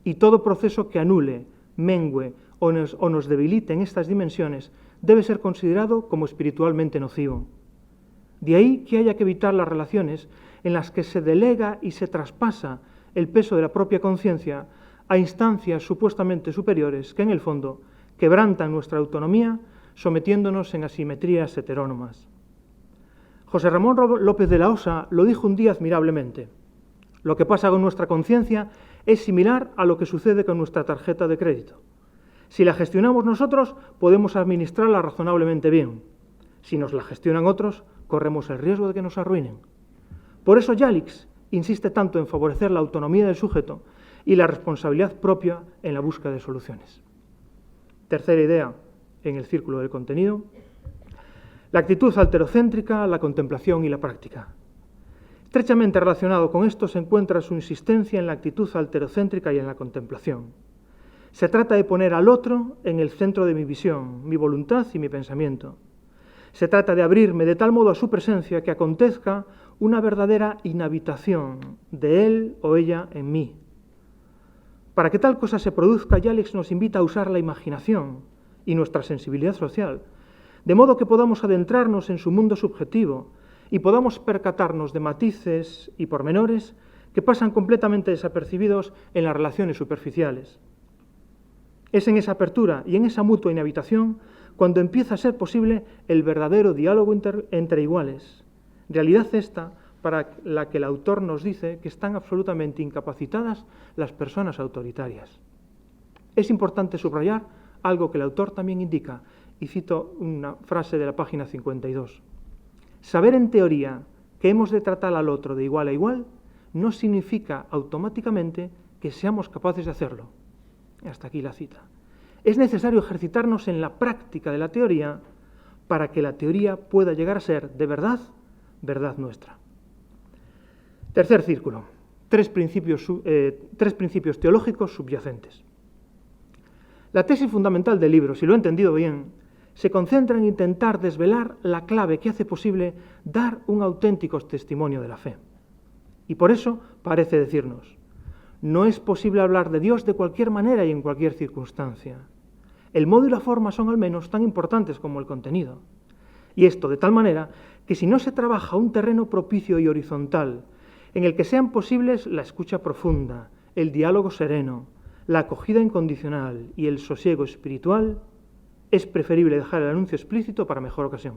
Y todo proceso que anule, mengüe o nos debilite en estas dimensiones debe ser considerado como espiritualmente nocivo. De ahí que haya que evitar las relaciones en las que se delega y se traspasa el peso de la propia conciencia a instancias supuestamente superiores que, en el fondo, quebrantan nuestra autonomía sometiéndonos en asimetrías heterónomas. José Ramón López de la Osa lo dijo un día admirablemente. Lo que pasa con nuestra conciencia es similar a lo que sucede con nuestra tarjeta de crédito. Si la gestionamos nosotros, podemos administrarla razonablemente bien. Si nos la gestionan otros, corremos el riesgo de que nos arruinen. Por eso Jalics insiste tanto en favorecer la autonomía del sujeto y la responsabilidad propia en la búsqueda de soluciones. Tercera idea en el círculo del contenido, la actitud alterocéntrica, la contemplación y la práctica. Estrechamente relacionado con esto se encuentra su insistencia en la actitud alterocéntrica y en la contemplación. Se trata de poner al otro en el centro de mi visión, mi voluntad y mi pensamiento. Se trata de abrirme de tal modo a su presencia que acontezca una verdadera inhabitación de él o ella en mí. Para que tal cosa se produzca, Jalics nos invita a usar la imaginación y nuestra sensibilidad social, de modo que podamos adentrarnos en su mundo subjetivo y podamos percatarnos de matices y pormenores que pasan completamente desapercibidos en las relaciones superficiales. Es en esa apertura y en esa mutua inhabitación cuando empieza a ser posible el verdadero diálogo entre iguales, realidad esta para la que el autor nos dice que están absolutamente incapacitadas las personas autoritarias. Es importante subrayar algo que el autor también indica, y cito una frase de la página 52. Saber en teoría que hemos de tratar al otro de igual a igual, no significa automáticamente que seamos capaces de hacerlo. Hasta aquí la cita. Es necesario ejercitarnos en la práctica de la teoría para que la teoría pueda llegar a ser, de verdad, verdad nuestra. Tercer círculo. Tres principios teológicos subyacentes. La tesis fundamental del libro, si lo he entendido bien, se concentra en intentar desvelar la clave que hace posible dar un auténtico testimonio de la fe. Y por eso parece decirnos, no es posible hablar de Dios de cualquier manera y en cualquier circunstancia. El modo y la forma son al menos tan importantes como el contenido. Y esto de tal manera que si no se trabaja un terreno propicio y horizontal, en el que sean posibles la escucha profunda, el diálogo sereno, la acogida incondicional y el sosiego espiritual, es preferible dejar el anuncio explícito para mejor ocasión.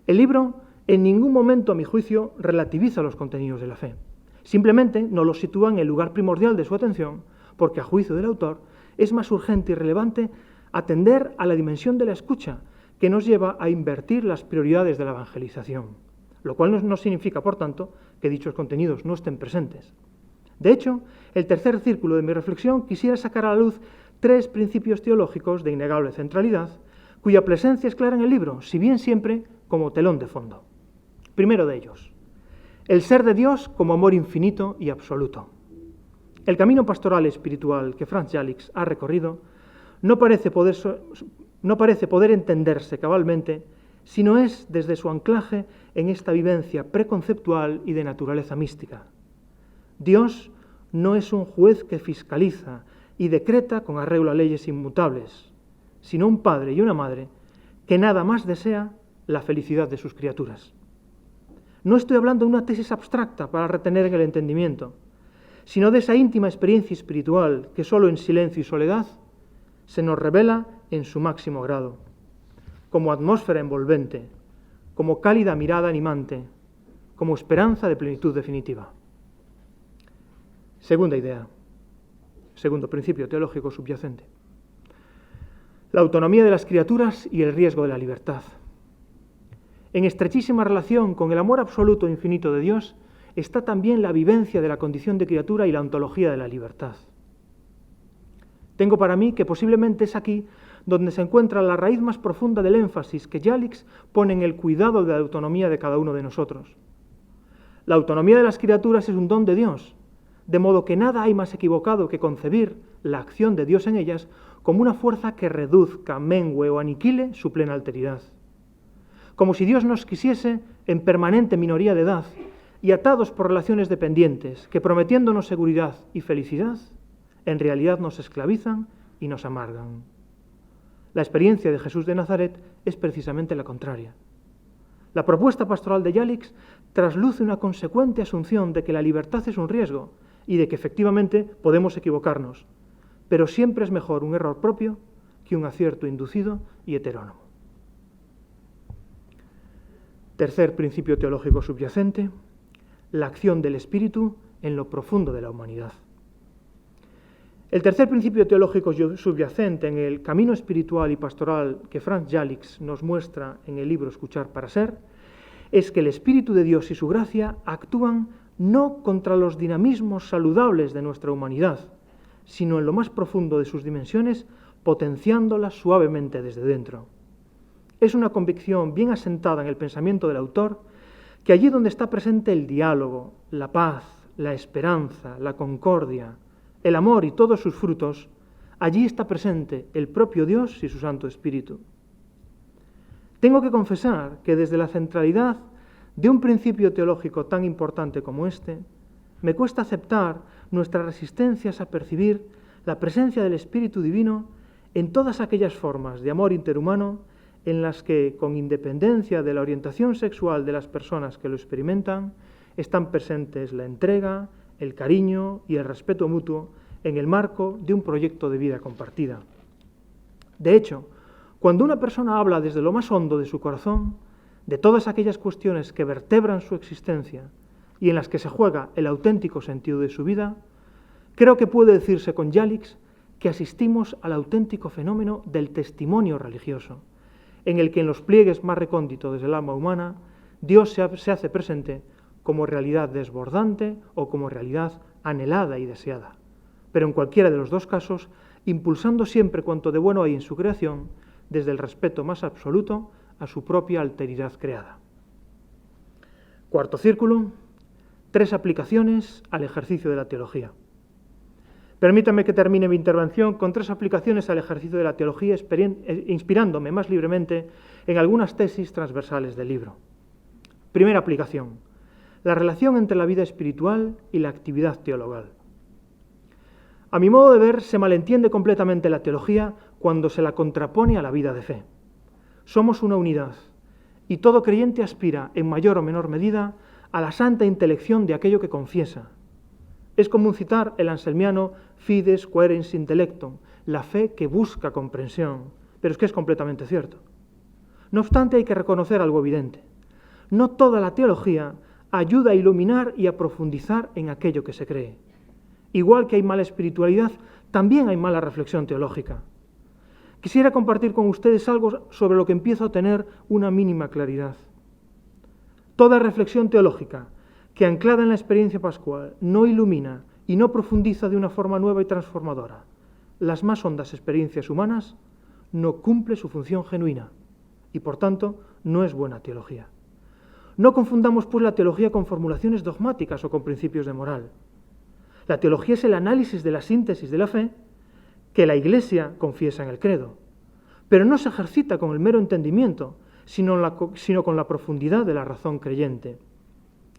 El libro en ningún momento, a mi juicio, relativiza los contenidos de la fe. Simplemente no los sitúa en el lugar primordial de su atención, porque a juicio del autor es más urgente y relevante atender a la dimensión de la escucha, que nos lleva a invertir las prioridades de la evangelización, lo cual no significa, por tanto, que dichos contenidos no estén presentes. De hecho, el tercer círculo de mi reflexión quisiera sacar a la luz tres principios teológicos de innegable centralidad, cuya presencia es clara en el libro, si bien siempre como telón de fondo. Primero de ellos, el ser de Dios como amor infinito y absoluto. El camino pastoral espiritual que Franz Jalix ha recorrido no parece poder entenderse cabalmente si no es desde su anclaje en esta vivencia preconceptual y de naturaleza mística. Dios no es un juez que fiscaliza y decreta con arreglo a leyes inmutables, sino un padre y una madre que nada más desea la felicidad de sus criaturas. No estoy hablando de una tesis abstracta para retener en el entendimiento, sino de esa íntima experiencia espiritual que solo en silencio y soledad se nos revela en su máximo grado, como atmósfera envolvente, como cálida mirada animante, como esperanza de plenitud definitiva. Segunda idea, segundo principio teológico subyacente. La autonomía de las criaturas y el riesgo de la libertad. En estrechísima relación con el amor absoluto e infinito de Dios está también la vivencia de la condición de criatura y la ontología de la libertad. Tengo para mí que posiblemente es aquí donde se encuentra la raíz más profunda del énfasis que Jalix pone en el cuidado de la autonomía de cada uno de nosotros. La autonomía de las criaturas es un don de Dios, de modo que nada hay más equivocado que concebir la acción de Dios en ellas como una fuerza que reduzca, mengüe o aniquile su plena alteridad. Como si Dios nos quisiese en permanente minoría de edad y atados por relaciones dependientes que, prometiéndonos seguridad y felicidad, en realidad nos esclavizan y nos amargan. La experiencia de Jesús de Nazaret es precisamente la contraria. La propuesta pastoral de Jalix trasluce una consecuente asunción de que la libertad es un riesgo y de que efectivamente podemos equivocarnos, pero siempre es mejor un error propio que un acierto inducido y heterónomo. Tercer principio teológico subyacente, la acción del Espíritu en lo profundo de la humanidad. El tercer principio teológico subyacente en el camino espiritual y pastoral que Franz Jalix nos muestra en el libro Escuchar para Ser es que el Espíritu de Dios y su gracia actúan no contra los dinamismos saludables de nuestra humanidad, sino en lo más profundo de sus dimensiones, potenciándolas suavemente desde dentro. Es una convicción bien asentada en el pensamiento del autor que allí donde está presente el diálogo, la paz, la esperanza, la concordia, el amor y todos sus frutos, allí está presente el propio Dios y su Santo Espíritu. Tengo que confesar que desde la centralidad de un principio teológico tan importante como este, me cuesta aceptar nuestras resistencias a percibir la presencia del Espíritu Divino en todas aquellas formas de amor interhumano en las que, con independencia de la orientación sexual de las personas que lo experimentan, están presentes la entrega, el cariño y el respeto mutuo en el marco de un proyecto de vida compartida. De hecho, cuando una persona habla desde lo más hondo de su corazón, de todas aquellas cuestiones que vertebran su existencia y en las que se juega el auténtico sentido de su vida, creo que puede decirse con Jalix que asistimos al auténtico fenómeno del testimonio religioso, en el que en los pliegues más recónditos del alma humana Dios se hace presente como realidad desbordante o como realidad anhelada y deseada, pero en cualquiera de los dos casos, impulsando siempre cuanto de bueno hay en su creación, desde el respeto más absoluto a su propia alteridad creada. Cuarto círculo, 3 aplicaciones al ejercicio de la teología. Permítanme que termine mi intervención con 3 aplicaciones al ejercicio de la teología, inspirándome más libremente en algunas tesis transversales del libro. Primera aplicación, la relación entre la vida espiritual y la actividad teologal. A mi modo de ver, se malentiende completamente la teología cuando se la contrapone a la vida de fe. Somos una unidad, y todo creyente aspira, en mayor o menor medida, a la santa intelección de aquello que confiesa. Es común citar el anselmiano fides quaerens intellectum, la fe que busca comprensión, pero es que es completamente cierto. No obstante, hay que reconocer algo evidente. No toda la teología ayuda a iluminar y a profundizar en aquello que se cree. Igual que hay mala espiritualidad, también hay mala reflexión teológica. Quisiera compartir con ustedes algo sobre lo que empiezo a tener una mínima claridad. Toda reflexión teológica que, anclada en la experiencia pascual, no ilumina y no profundiza de una forma nueva y transformadora las más hondas experiencias humanas, no cumple su función genuina y, por tanto, no es buena teología. No confundamos, pues, la teología con formulaciones dogmáticas o con principios de moral. La teología es el análisis de la síntesis de la fe que la Iglesia confiesa en el credo, pero no se ejercita con el mero entendimiento, sino con la profundidad de la razón creyente.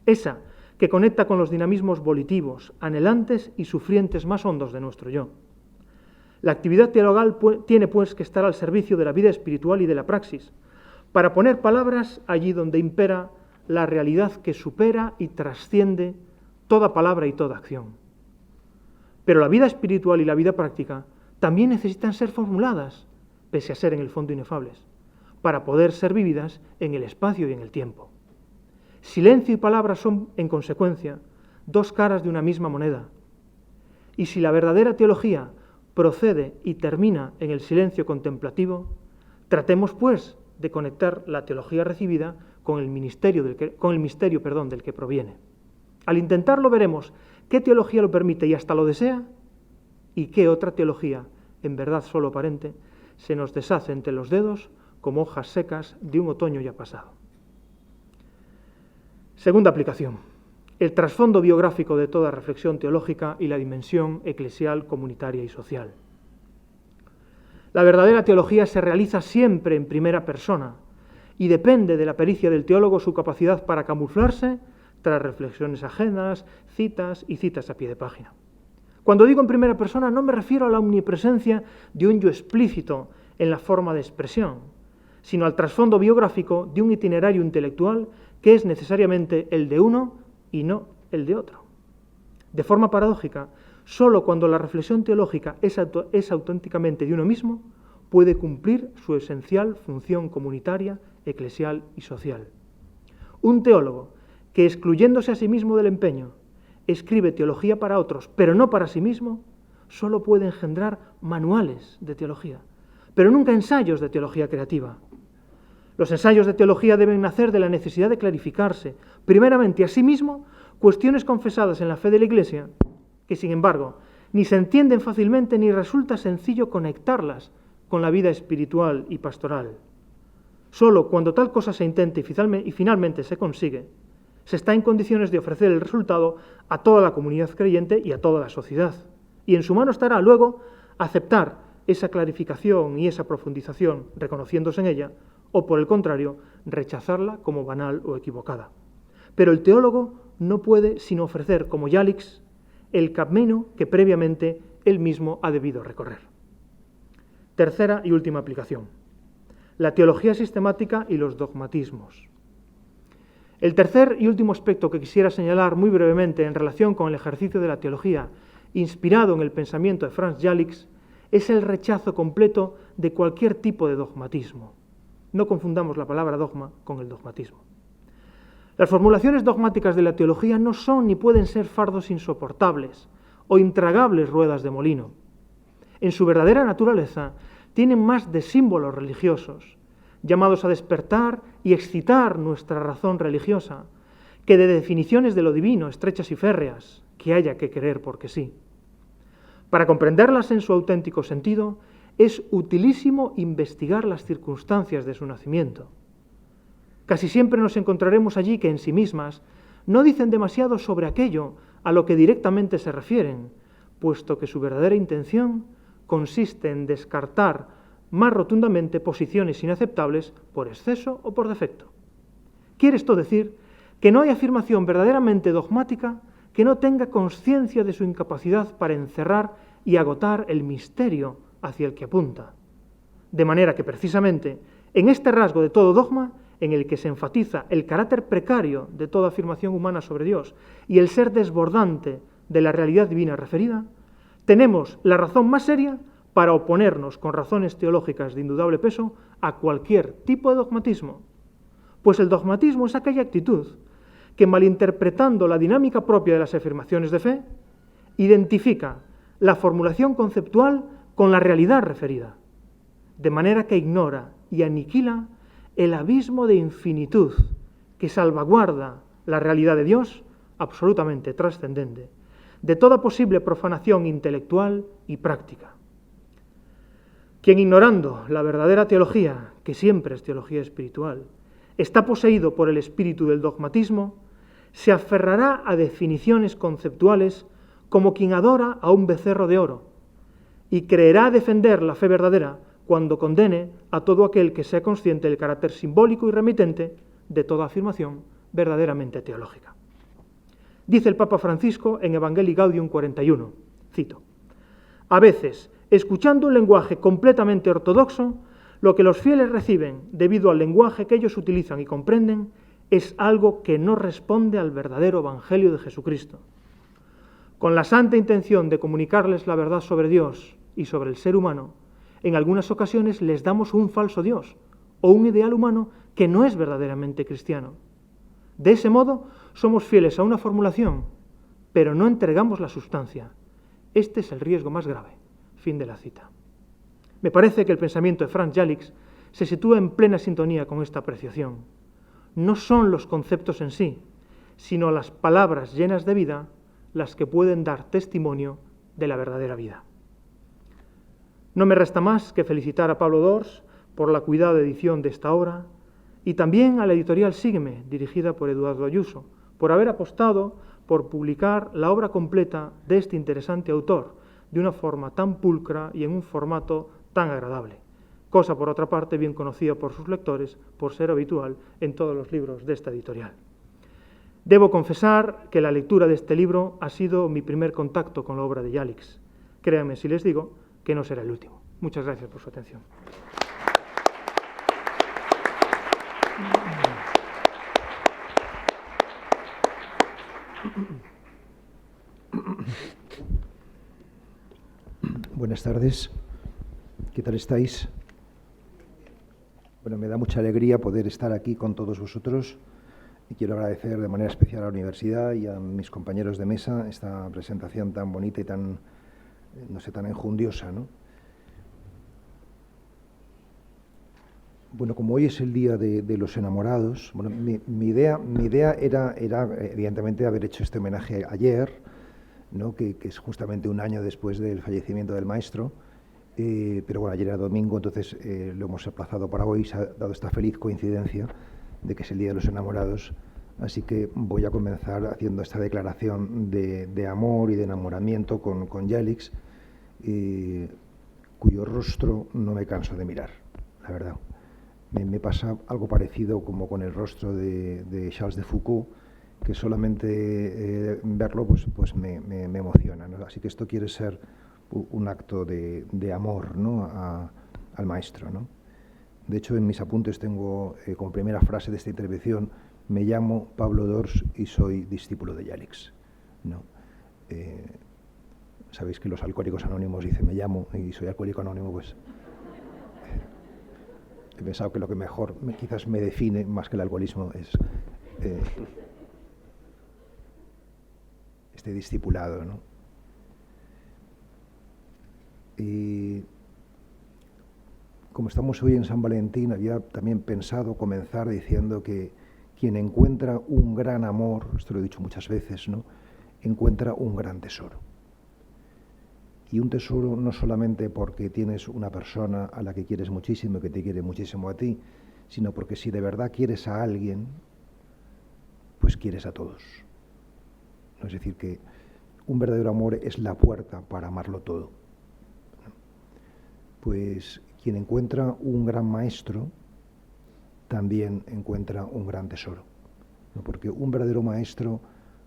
Esa que conecta con los dinamismos volitivos, anhelantes y sufrientes más hondos de nuestro yo. La actividad teologal tiene, pues, que estar al servicio de la vida espiritual y de la praxis, para poner palabras allí donde impera la realidad que supera y trasciende toda palabra y toda acción. Pero la vida espiritual y la vida práctica también necesitan ser formuladas, pese a ser en el fondo inefables, para poder ser vividas en el espacio y en el tiempo. Silencio y palabra son, en consecuencia, 2 caras de una misma moneda. Y si la verdadera teología procede y termina en el silencio contemplativo, tratemos, pues, de conectar la teología recibida con el misterio del que proviene. Al intentarlo veremos qué teología lo permite y hasta lo desea, y qué otra teología, en verdad solo aparente, se nos deshace entre los dedos como hojas secas de un otoño ya pasado. Segunda aplicación, el trasfondo biográfico de toda reflexión teológica y la dimensión eclesial, comunitaria y social. La verdadera teología se realiza siempre en primera persona y depende de la pericia del teólogo su capacidad para camuflarse tras reflexiones ajenas, citas y citas a pie de página. Cuando digo en primera persona no me refiero a la omnipresencia de un yo explícito en la forma de expresión, sino al trasfondo biográfico de un itinerario intelectual que es necesariamente el de uno y no el de otro. De forma paradójica, sólo cuando la reflexión teológica es auténticamente de uno mismo, puede cumplir su esencial función comunitaria, eclesial y social. Un teólogo que, excluyéndose a sí mismo del empeño, escribe teología para otros, pero no para sí mismo, solo puede engendrar manuales de teología, pero nunca ensayos de teología creativa. Los ensayos de teología deben nacer de la necesidad de clarificarse, primeramente a sí mismo, cuestiones confesadas en la fe de la Iglesia, que sin embargo ni se entienden fácilmente ni resulta sencillo conectarlas con la vida espiritual y pastoral. Solo cuando tal cosa se intente y finalmente se consigue, se está en condiciones de ofrecer el resultado a toda la comunidad creyente y a toda la sociedad. Y en su mano estará luego aceptar esa clarificación y esa profundización, reconociéndose en ella, o por el contrario, rechazarla como banal o equivocada. Pero el teólogo no puede sino ofrecer, como Jalics, el camino que previamente él mismo ha debido recorrer. Tercera y última aplicación: la teología sistemática y los dogmatismos. El tercer y último aspecto que quisiera señalar muy brevemente en relación con el ejercicio de la teología inspirado en el pensamiento de Franz Jalics es el rechazo completo de cualquier tipo de dogmatismo. No confundamos la palabra dogma con el dogmatismo. Las formulaciones dogmáticas de la teología no son ni pueden ser fardos insoportables o intragables ruedas de molino. En su verdadera naturaleza tienen más de símbolos religiosos, llamados a despertar y excitar nuestra razón religiosa, que de definiciones de lo divino, estrechas y férreas, que haya que creer porque sí. Para comprenderlas en su auténtico sentido, es utilísimo investigar las circunstancias de su nacimiento. Casi siempre nos encontraremos allí que en sí mismas no dicen demasiado sobre aquello a lo que directamente se refieren, puesto que su verdadera intención consiste en descartar más rotundamente posiciones inaceptables por exceso o por defecto. Quiere esto decir que no hay afirmación verdaderamente dogmática que no tenga conciencia de su incapacidad para encerrar y agotar el misterio hacia el que apunta. De manera que precisamente en este rasgo de todo dogma, en el que se enfatiza el carácter precario de toda afirmación humana sobre Dios y el ser desbordante de la realidad divina referida, tenemos la razón más seria para oponernos con razones teológicas de indudable peso a cualquier tipo de dogmatismo. Pues el dogmatismo es aquella actitud que, malinterpretando la dinámica propia de las afirmaciones de fe, identifica la formulación conceptual con la realidad referida, de manera que ignora y aniquila el abismo de infinitud que salvaguarda la realidad de Dios, absolutamente trascendente, de toda posible profanación intelectual y práctica. Quien, ignorando la verdadera teología, que siempre es teología espiritual, está poseído por el espíritu del dogmatismo, se aferrará a definiciones conceptuales como quien adora a un becerro de oro, y creerá defender la fe verdadera cuando condene a todo aquel que sea consciente del carácter simbólico y remitente de toda afirmación verdaderamente teológica. Dice el Papa Francisco en Evangelii Gaudium 41, cito: a veces, escuchando un lenguaje completamente ortodoxo, lo que los fieles reciben debido al lenguaje que ellos utilizan y comprenden es algo que no responde al verdadero Evangelio de Jesucristo. Con la santa intención de comunicarles la verdad sobre Dios y sobre el ser humano, en algunas ocasiones les damos un falso Dios o un ideal humano que no es verdaderamente cristiano. De ese modo, somos fieles a una formulación, pero no entregamos la sustancia. Este es el riesgo más grave. Fin de la cita. Me parece que el pensamiento de Franz Jalix se sitúa en plena sintonía con esta apreciación. No son los conceptos en sí, sino las palabras llenas de vida las que pueden dar testimonio de la verdadera vida. No me resta más que felicitar a Pablo Dors por la cuidada edición de esta obra y también a la editorial Sígueme, dirigida por Eduardo Ayuso, por haber apostado por publicar la obra completa de este interesante autor de una forma tan pulcra y en un formato tan agradable, cosa por otra parte bien conocida por sus lectores por ser habitual en todos los libros de esta editorial. Debo confesar que la lectura de este libro ha sido mi primer contacto con la obra de Jalix. Créanme si les digo que no será el último. Muchas gracias por su atención. Buenas tardes. ¿Qué tal estáis? Bueno, me da mucha alegría poder estar aquí con todos vosotros y quiero agradecer de manera especial a la universidad y a mis compañeros de mesa esta presentación tan bonita y tan, no sé, tan enjundiosa, ¿no? Bueno, como hoy es el Día de los Enamorados, bueno, mi idea era evidentemente haber hecho este homenaje ayer, ¿no? que es justamente un año después del fallecimiento del maestro, pero bueno, ayer era domingo, entonces lo hemos aplazado para hoy, se ha dado esta feliz coincidencia de que es el Día de los Enamorados, así que voy a comenzar haciendo esta declaración de amor y de enamoramiento con Jalix, cuyo rostro no me canso de mirar, la verdad. Me pasa algo parecido como con el rostro de Charles de Foucault, que solamente verlo pues me emociona, ¿no? Así que esto quiere ser un acto de amor, ¿no? al maestro, ¿no? De hecho, en mis apuntes tengo como primera frase de esta intervención: me llamo Pablo Dors y soy discípulo de Jalix, ¿no? Sabéis que los alcohólicos anónimos dicen me llamo y soy alcohólico anónimo, pues he pensado que lo que mejor quizás me define más que el alcoholismo es este discipulado, ¿no? Y como estamos hoy en San Valentín, había también pensado comenzar diciendo que quien encuentra un gran amor, esto lo he dicho muchas veces, ¿no?, encuentra un gran tesoro. Y un tesoro no solamente porque tienes una persona a la que quieres muchísimo y que te quiere muchísimo a ti, sino porque si de verdad quieres a alguien, pues quieres a todos. Es decir, que un verdadero amor es la puerta para amarlo todo. Pues quien encuentra un gran maestro también encuentra un gran tesoro, ¿no? Porque un verdadero maestro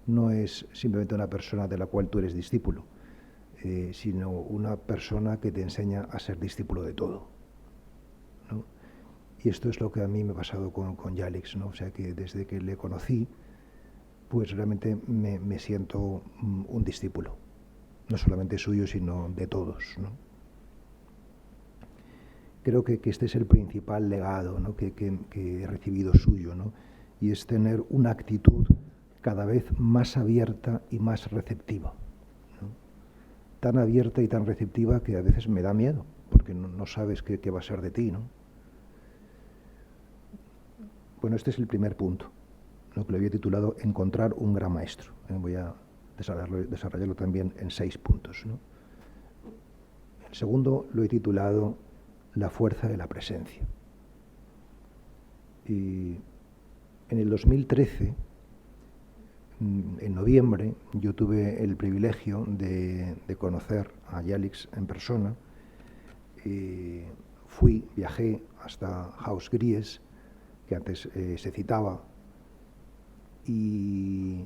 no es simplemente una persona de la cual tú eres discípulo, sino una persona que te enseña a ser discípulo de todo, ¿no? Y esto es lo que a mí me ha pasado con Yalix, ¿no? O sea, que desde que le conocí, pues realmente me siento un discípulo, no solamente suyo, sino de todos, ¿no? Creo que este es el principal legado, ¿no?, que he recibido suyo, ¿no? Y es tener una actitud cada vez más abierta y más receptiva, ¿no? Tan abierta y tan receptiva que a veces me da miedo, porque no sabes qué va a ser de ti, ¿no? Bueno, este es el primer punto, ¿no?, que lo había titulado Encontrar un gran maestro. Voy a desarrollarlo también en 6 puntos, ¿no? El segundo lo he titulado La fuerza de la presencia. Y en el 2013, en noviembre, yo tuve el privilegio de conocer a Yalix en persona. Viajé hasta Haus Gries, que antes se citaba, y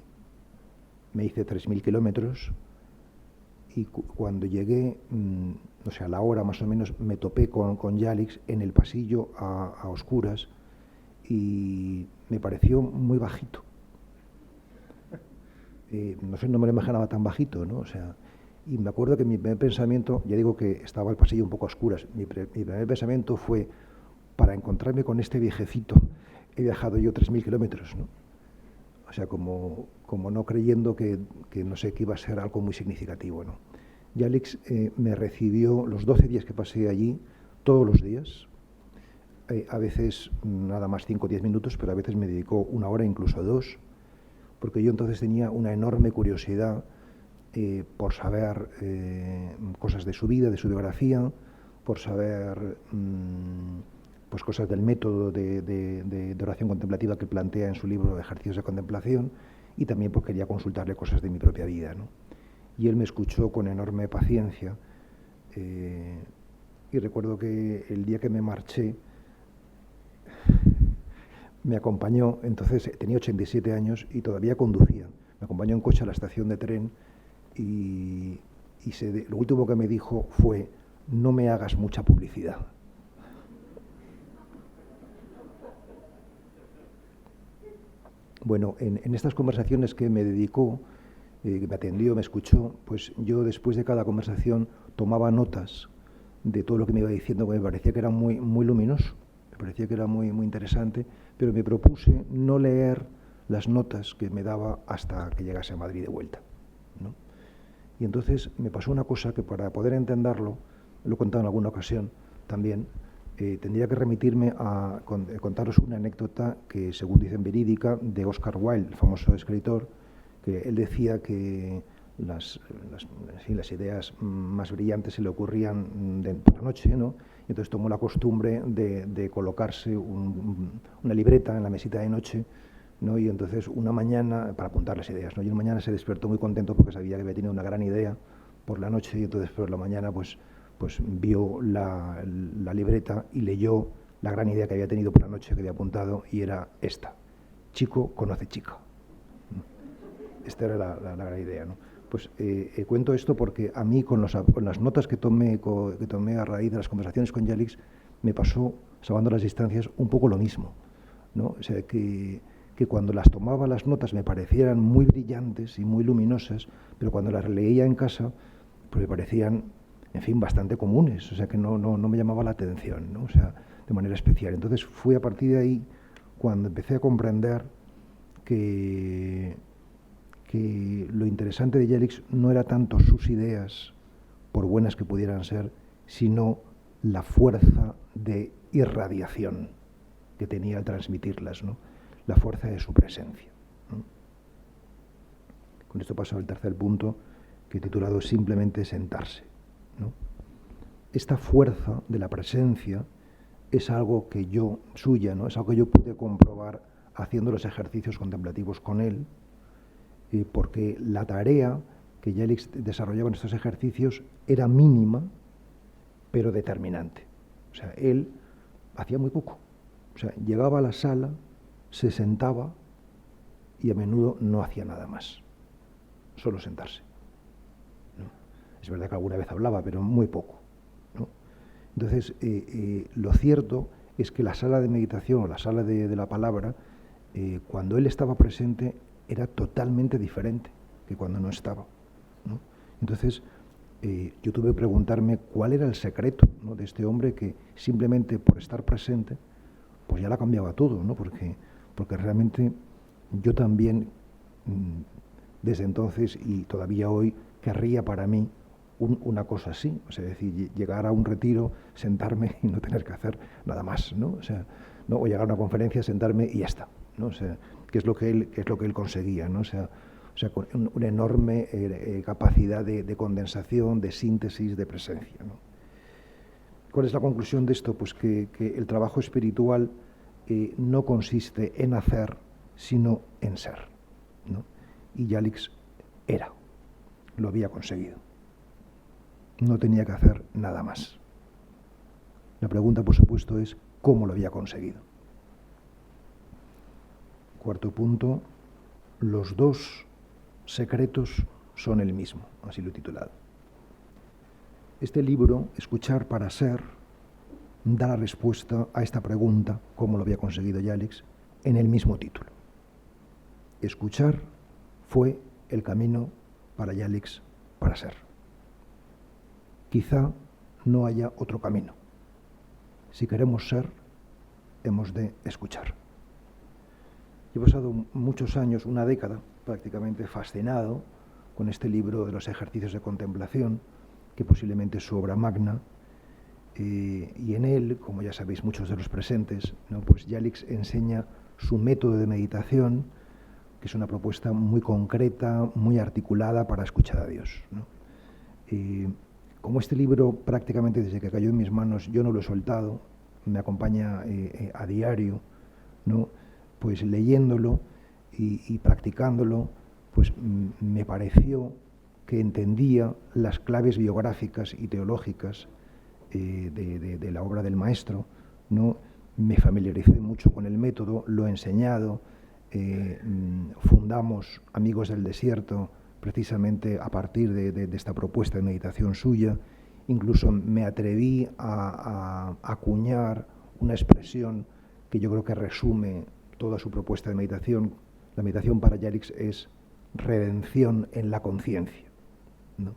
me hice 3.000 kilómetros. Y cuando llegué, no sé, a la hora más o menos, me topé con Yalix en el pasillo a oscuras y me pareció muy bajito. No sé, no me lo imaginaba tan bajito, ¿no? O sea, y me acuerdo que mi primer pensamiento, ya digo que estaba el pasillo un poco a oscuras, mi primer pensamiento fue, para encontrarme con este viejecito, he viajado yo 3.000 kilómetros, ¿no? O sea, como no creyendo que no sé, que iba a ser algo muy significativo, ¿no? Yalix me recibió los 12 días que pasé allí, todos los días, a veces nada más 5 o 10 minutos, pero a veces me dedicó 1 hora, incluso 2, porque yo entonces tenía una enorme curiosidad por saber cosas de su vida, de su biografía, por saber pues cosas del método de oración contemplativa que plantea en su libro Ejercicios de Contemplación, y también porque quería consultarle cosas de mi propia vida, ¿no? Y él me escuchó con enorme paciencia, y recuerdo que el día que me marché me acompañó. Entonces tenía 87 años y todavía conducía. Me acompañó en coche a la estación de tren y lo último que me dijo fue: no me hagas mucha publicidad. Bueno, en estas conversaciones que me dedicó, que me atendió, me escuchó, pues yo después de cada conversación tomaba notas de todo lo que me iba diciendo, que me parecía que era muy, muy luminoso, me parecía que era muy, muy interesante, pero me propuse no leer las notas que me daba hasta que llegase a Madrid de vuelta, ¿no? Y entonces me pasó una cosa que, para poder entenderlo, lo he contado en alguna ocasión también, tendría que remitirme a contaros una anécdota que, según dicen, verídica, de Oscar Wilde, el famoso escritor, que él decía que las ideas más brillantes se le ocurrían por la noche, ¿no? Y entonces tomó la costumbre de colocarse una libreta en la mesita de noche, ¿no? Y entonces una mañana, para apuntar las ideas, ¿no? Y una mañana se despertó muy contento porque sabía que había tenido una gran idea por la noche, y entonces por la mañana pues vio la libreta y leyó la gran idea que había tenido por la noche, que había apuntado, y era esta: chico conoce chica. Esta era la gran idea, ¿no? Pues cuento esto porque a mí, con las notas que tomé a raíz de las conversaciones con Yalix, me pasó, salvando las distancias, un poco lo mismo, ¿no? O sea, que cuando las tomaba las notas me parecieran muy brillantes y muy luminosas, pero cuando las leía en casa, pues me parecían, en fin, bastante comunes, o sea, que no me llamaba la atención, ¿no? O sea, de manera especial. Entonces fue a partir de ahí cuando empecé a comprender que lo interesante de Yalix no era tanto sus ideas, por buenas que pudieran ser, sino la fuerza de irradiación que tenía al transmitirlas, ¿no? La fuerza de su presencia, ¿no? Con esto paso al tercer punto, que he titulado simplemente sentarse, ¿no? Esta fuerza de la presencia es algo que suya, ¿no? Es algo que yo pude comprobar haciendo los ejercicios contemplativos con él, porque la tarea que Jelics desarrollaba en estos ejercicios era mínima, pero determinante. O sea, él hacía muy poco. O sea, llegaba a la sala, se sentaba y a menudo no hacía nada más, solo sentarse, ¿no? Es verdad que alguna vez hablaba, pero muy poco, ¿no? Entonces, lo cierto es que la sala de meditación o la sala de la palabra, cuando él estaba presente, era totalmente diferente que cuando no estaba, ¿no? Entonces, yo tuve que preguntarme cuál era el secreto, ¿no?, de este hombre que simplemente por estar presente, pues ya la cambiaba todo, ¿no? Porque realmente yo también, desde entonces y todavía hoy, querría para mí una cosa así, o sea, es decir, llegar a un retiro, sentarme y no tener que hacer nada más, ¿no? O sea, ¿no? O llegar a una conferencia, sentarme y ya está, ¿no? O sea, que es lo que él conseguía, ¿no? O sea, con una enorme capacidad de condensación, de síntesis, de presencia, ¿no? ¿Cuál es la conclusión de esto? Pues que el trabajo espiritual no consiste en hacer, sino en ser, ¿no? Y Jelics lo había conseguido. No tenía que hacer nada más. La pregunta, por supuesto, es ¿cómo lo había conseguido? Cuarto punto, los dos secretos son el mismo, así lo he titulado. Este libro, Escuchar para Ser, da la respuesta a esta pregunta, ¿cómo lo había conseguido Jelics?, en el mismo título. Escuchar fue el camino para Jelics para ser. Quizá no haya otro camino. Si queremos ser, hemos de escuchar. Yo he pasado muchos años, una década prácticamente, fascinado con este libro de los ejercicios de contemplación, que posiblemente es su obra magna, y en él, como ya sabéis muchos de los presentes, ¿no?, pues Jelics enseña su método de meditación, que es una propuesta muy concreta, muy articulada para escuchar a Dios, ¿no? Como este libro prácticamente desde que cayó en mis manos yo no lo he soltado, me acompaña a diario, ¿no?, pues leyéndolo y practicándolo, pues me pareció que entendía las claves biográficas y teológicas de la obra del maestro, ¿no? Me familiaricé mucho con el método, lo he enseñado, fundamos Amigos del Desierto precisamente a partir de esta propuesta de meditación suya. Incluso me atreví a acuñar una expresión que yo creo que resume toda su propuesta de meditación. La meditación para Jelics es redención en la conciencia, ¿no?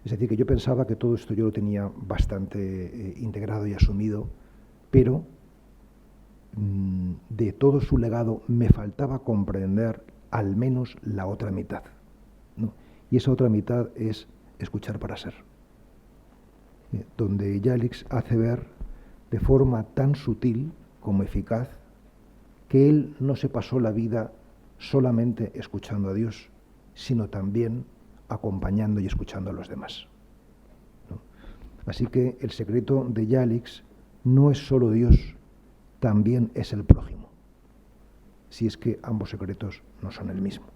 Es decir, que yo pensaba que todo esto yo lo tenía bastante integrado y asumido, pero de todo su legado me faltaba comprender al menos la otra mitad, ¿no? Y esa otra mitad es escuchar para ser, donde Jelics hace ver de forma tan sutil como eficaz que él no se pasó la vida solamente escuchando a Dios, sino también acompañando y escuchando a los demás, ¿no? Así que el secreto de Jelics no es solo Dios, también es el prójimo, si es que ambos secretos no son el mismo.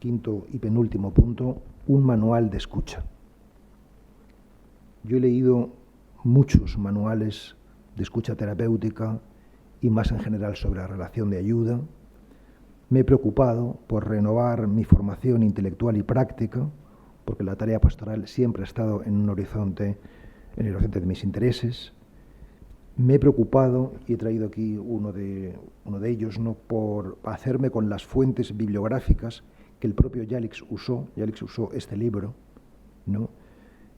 Quinto y penúltimo punto, un manual de escucha. Yo he leído muchos manuales de escucha terapéutica y más en general sobre la relación de ayuda. Me he preocupado por renovar mi formación intelectual y práctica, porque la tarea pastoral siempre ha estado en el horizonte de mis intereses. Me he preocupado, y he traído aquí uno de ellos, ¿no?, por hacerme con las fuentes bibliográficas que el propio Jelics usó. Jelics usó este libro, ¿no?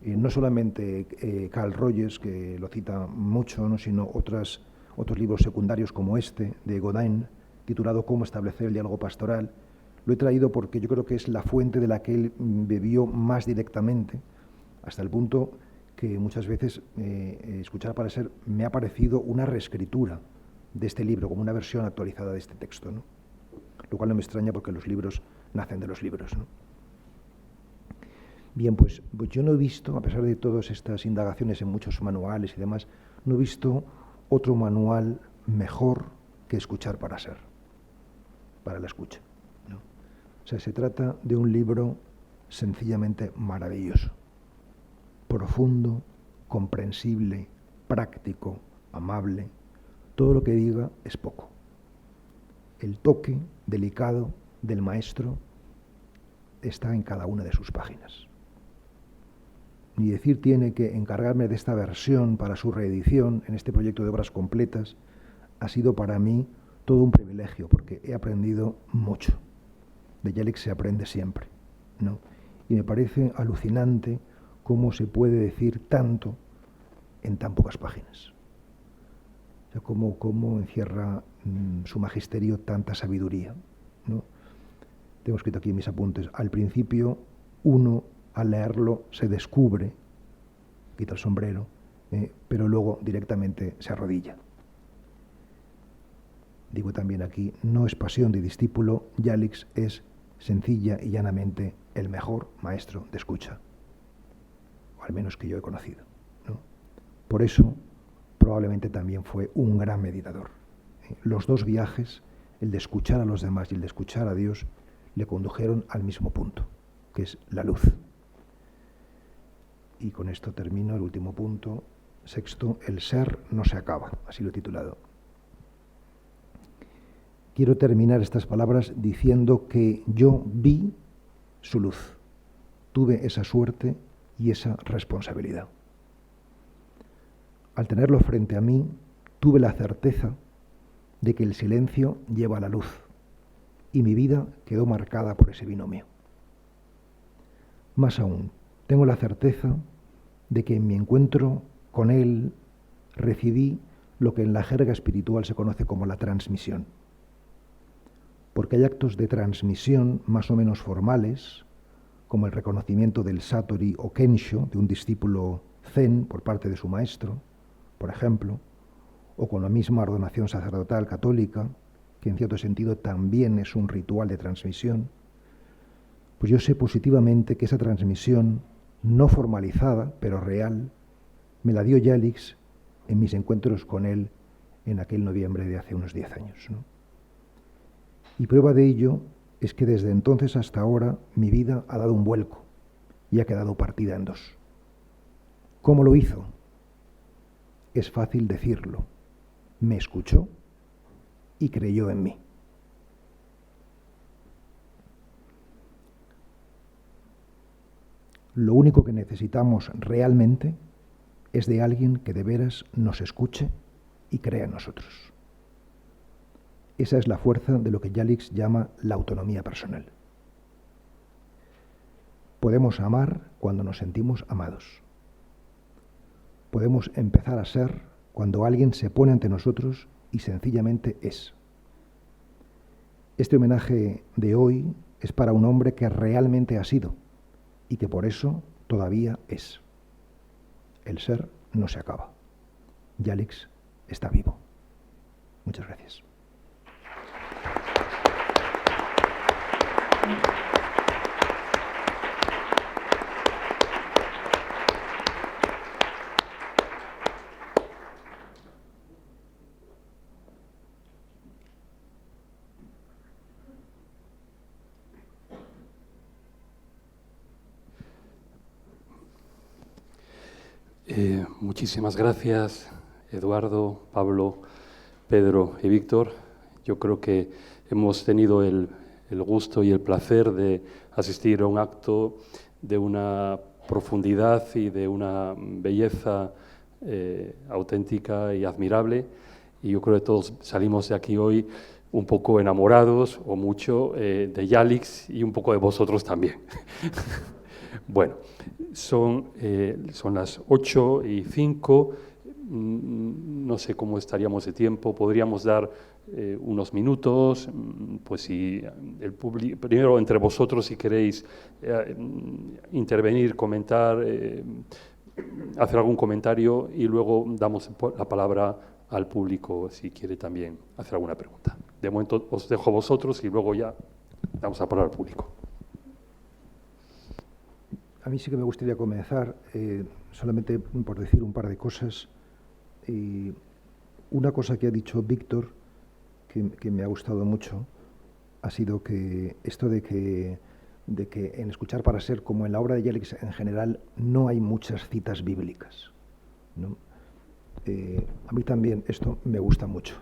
No solamente Carl Rogers, que lo cita mucho, ¿no?, sino otros libros secundarios como este, de Godin, titulado Cómo establecer el diálogo pastoral. Lo he traído porque yo creo que es la fuente de la que él bebió más directamente, hasta el punto que muchas veces escuchar para ser me ha parecido una reescritura de este libro, como una versión actualizada de este texto, ¿no? Lo cual no me extraña porque los libros nacen de los libros, ¿no? Bien, pues yo no he visto, a pesar de todas estas indagaciones en muchos manuales y demás, no he visto otro manual mejor que Escuchar para ser, para la escucha, ¿no? O sea, se trata de un libro sencillamente maravilloso, profundo, comprensible, práctico, amable. Todo lo que diga es poco. El toque delicado del maestro está en cada una de sus páginas. Ni decir tiene que encargarme de esta versión para su reedición en este proyecto de obras completas ha sido para mí todo un privilegio, porque he aprendido mucho. De Jalics se aprende siempre, ¿no? Y me parece alucinante cómo se puede decir tanto en tan pocas páginas. O sea, cómo encierra su magisterio tanta sabiduría, ¿no? Tengo escrito aquí en mis apuntes: al principio uno al leerlo se descubre, quita el sombrero, pero luego directamente se arrodilla. Digo también aquí, no es pasión de discípulo, Jalics es sencilla y llanamente el mejor maestro de escucha, o al menos que yo he conocido, ¿no? Por eso probablemente también fue un gran meditador. Los dos viajes, el de escuchar a los demás y el de escuchar a Dios, le condujeron al mismo punto, que es la luz. Y con esto termino el último punto, sexto: el ser no se acaba, así lo he titulado. Quiero terminar estas palabras diciendo que yo vi su luz, tuve esa suerte y esa responsabilidad. Al tenerlo frente a mí, tuve la certeza de que el silencio lleva a la luz, y mi vida quedó marcada por ese binomio. Más aún, tengo la certeza de que en mi encuentro con él recibí lo que en la jerga espiritual se conoce como la transmisión. Porque hay actos de transmisión más o menos formales, como el reconocimiento del Satori o Kensho de un discípulo zen por parte de su maestro, por ejemplo, o con la misma ordenación sacerdotal católica, que en cierto sentido también es un ritual de transmisión. Pues yo sé positivamente que esa transmisión, no formalizada, pero real, me la dio Jalics en mis encuentros con él en aquel noviembre de hace unos 10 años, ¿no? Y prueba de ello es que desde entonces hasta ahora mi vida ha dado un vuelco y ha quedado partida en dos. ¿Cómo lo hizo? Es fácil decirlo. Me escuchó y creyó en mí. Lo único que necesitamos realmente es de alguien que de veras nos escuche y crea en nosotros. Esa es la fuerza de lo que Jalics llama la autonomía personal. Podemos amar cuando nos sentimos amados. Podemos empezar a ser cuando alguien se pone ante nosotros y sencillamente es. Este homenaje de hoy es para un hombre que realmente ha sido y que por eso todavía es. El ser no se acaba. Jalics está vivo. Muchas gracias. Muchísimas gracias, Eduardo, Pablo, Pedro y Víctor. Yo creo que hemos tenido el gusto y el placer de asistir a un acto de una profundidad y de una belleza auténtica y admirable. Y yo creo que todos salimos de aquí hoy un poco enamorados o mucho de Jalics y un poco de vosotros también. Bueno, son las 8:05. no sé cómo estaríamos de tiempo, podríamos dar unos minutos, pues si el público, primero entre vosotros si queréis intervenir, comentar, hacer algún comentario y luego damos la palabra al público si quiere también hacer alguna pregunta. De momento os dejo a vosotros y luego ya damos la palabra al público. A mí sí que me gustaría comenzar, solamente por decir un par de cosas. Una cosa que ha dicho Víctor, que me ha gustado mucho, ha sido que esto de que en Escuchar para Ser, como en la obra de Jelix en general, no hay muchas citas bíblicas, ¿no? A mí también esto me gusta mucho,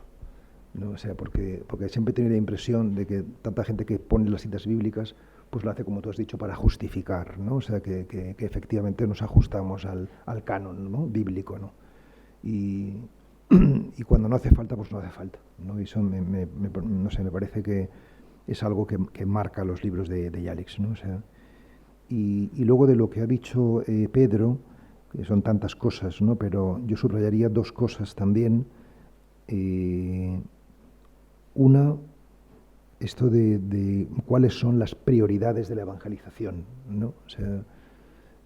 ¿no? O sea, porque siempre he tenido la impresión de que tanta gente que pone las citas bíblicas, pues lo hace, como tú has dicho, para justificar, ¿no? O sea, que efectivamente nos ajustamos al canon, ¿no?, bíblico, ¿no? Y cuando no hace falta, pues no hace falta, ¿no? Y eso no sé, me parece que es algo que marca los libros de Jelix, ¿no? O sea, y luego de lo que ha dicho Pedro, que son tantas cosas, ¿no?, pero yo subrayaría dos cosas también. Una, esto de cuáles son las prioridades de la evangelización, ¿no? O sea,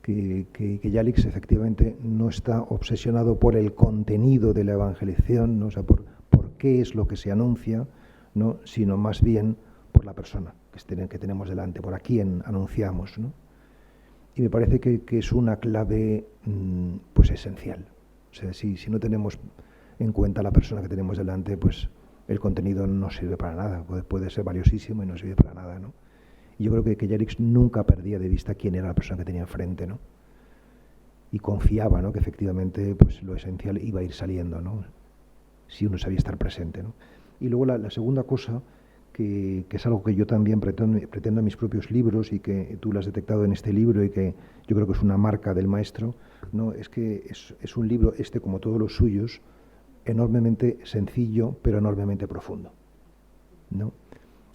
que Jelix efectivamente no está obsesionado por el contenido de la evangelización, ¿no? O sea, por qué es lo que se anuncia, ¿no?, sino más bien por la persona que tenemos delante, por a quién anunciamos, ¿no? Y me parece que es una clave pues esencial. O sea, si no tenemos en cuenta la persona que tenemos delante, pues el contenido no sirve para nada, puede ser valiosísimo y no sirve para nada, ¿no? Y yo creo que Jelix nunca perdía de vista quién era la persona que tenía enfrente, ¿no? Y confiaba, ¿no?, que efectivamente pues lo esencial iba a ir saliendo, ¿no?, si uno sabía estar presente, ¿no? Y luego la segunda cosa, que es algo que yo también pretendo en mis propios libros y que tú lo has detectado en este libro y que yo creo que es una marca del maestro, ¿no?, es que es un libro, como todos los suyos, enormemente sencillo pero enormemente profundo, ¿no?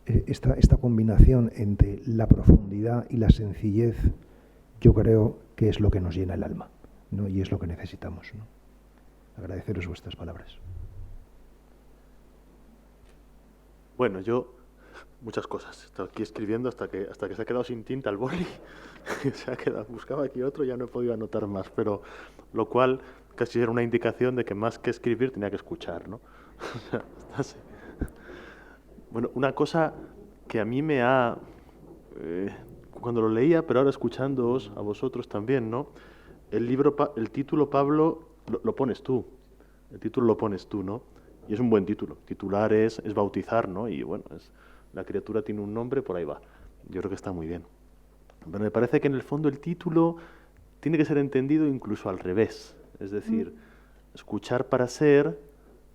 Esta combinación entre la profundidad y la sencillez, yo creo que es lo que nos llena el alma, ¿no?, y es lo que necesitamos, ¿no? Agradeceros vuestras palabras. Bueno, yo muchas cosas. Estoy aquí escribiendo hasta que se ha quedado sin tinta el boli. Buscaba aquí otro, ya no he podido anotar más, pero lo cual casi era una indicación de que más que escribir tenía que escuchar, ¿no? Bueno, una cosa que a mí me ha... cuando lo leía, pero ahora escuchándoos a vosotros también, ¿no? El título, Pablo, lo pones tú. El título lo pones tú, ¿no? Y es un buen título. Titular es bautizar, ¿no? Y bueno, la criatura tiene un nombre, por ahí va. Yo creo que está muy bien. Pero me parece que en el fondo el título tiene que ser entendido incluso al revés. Es decir, escuchar para ser,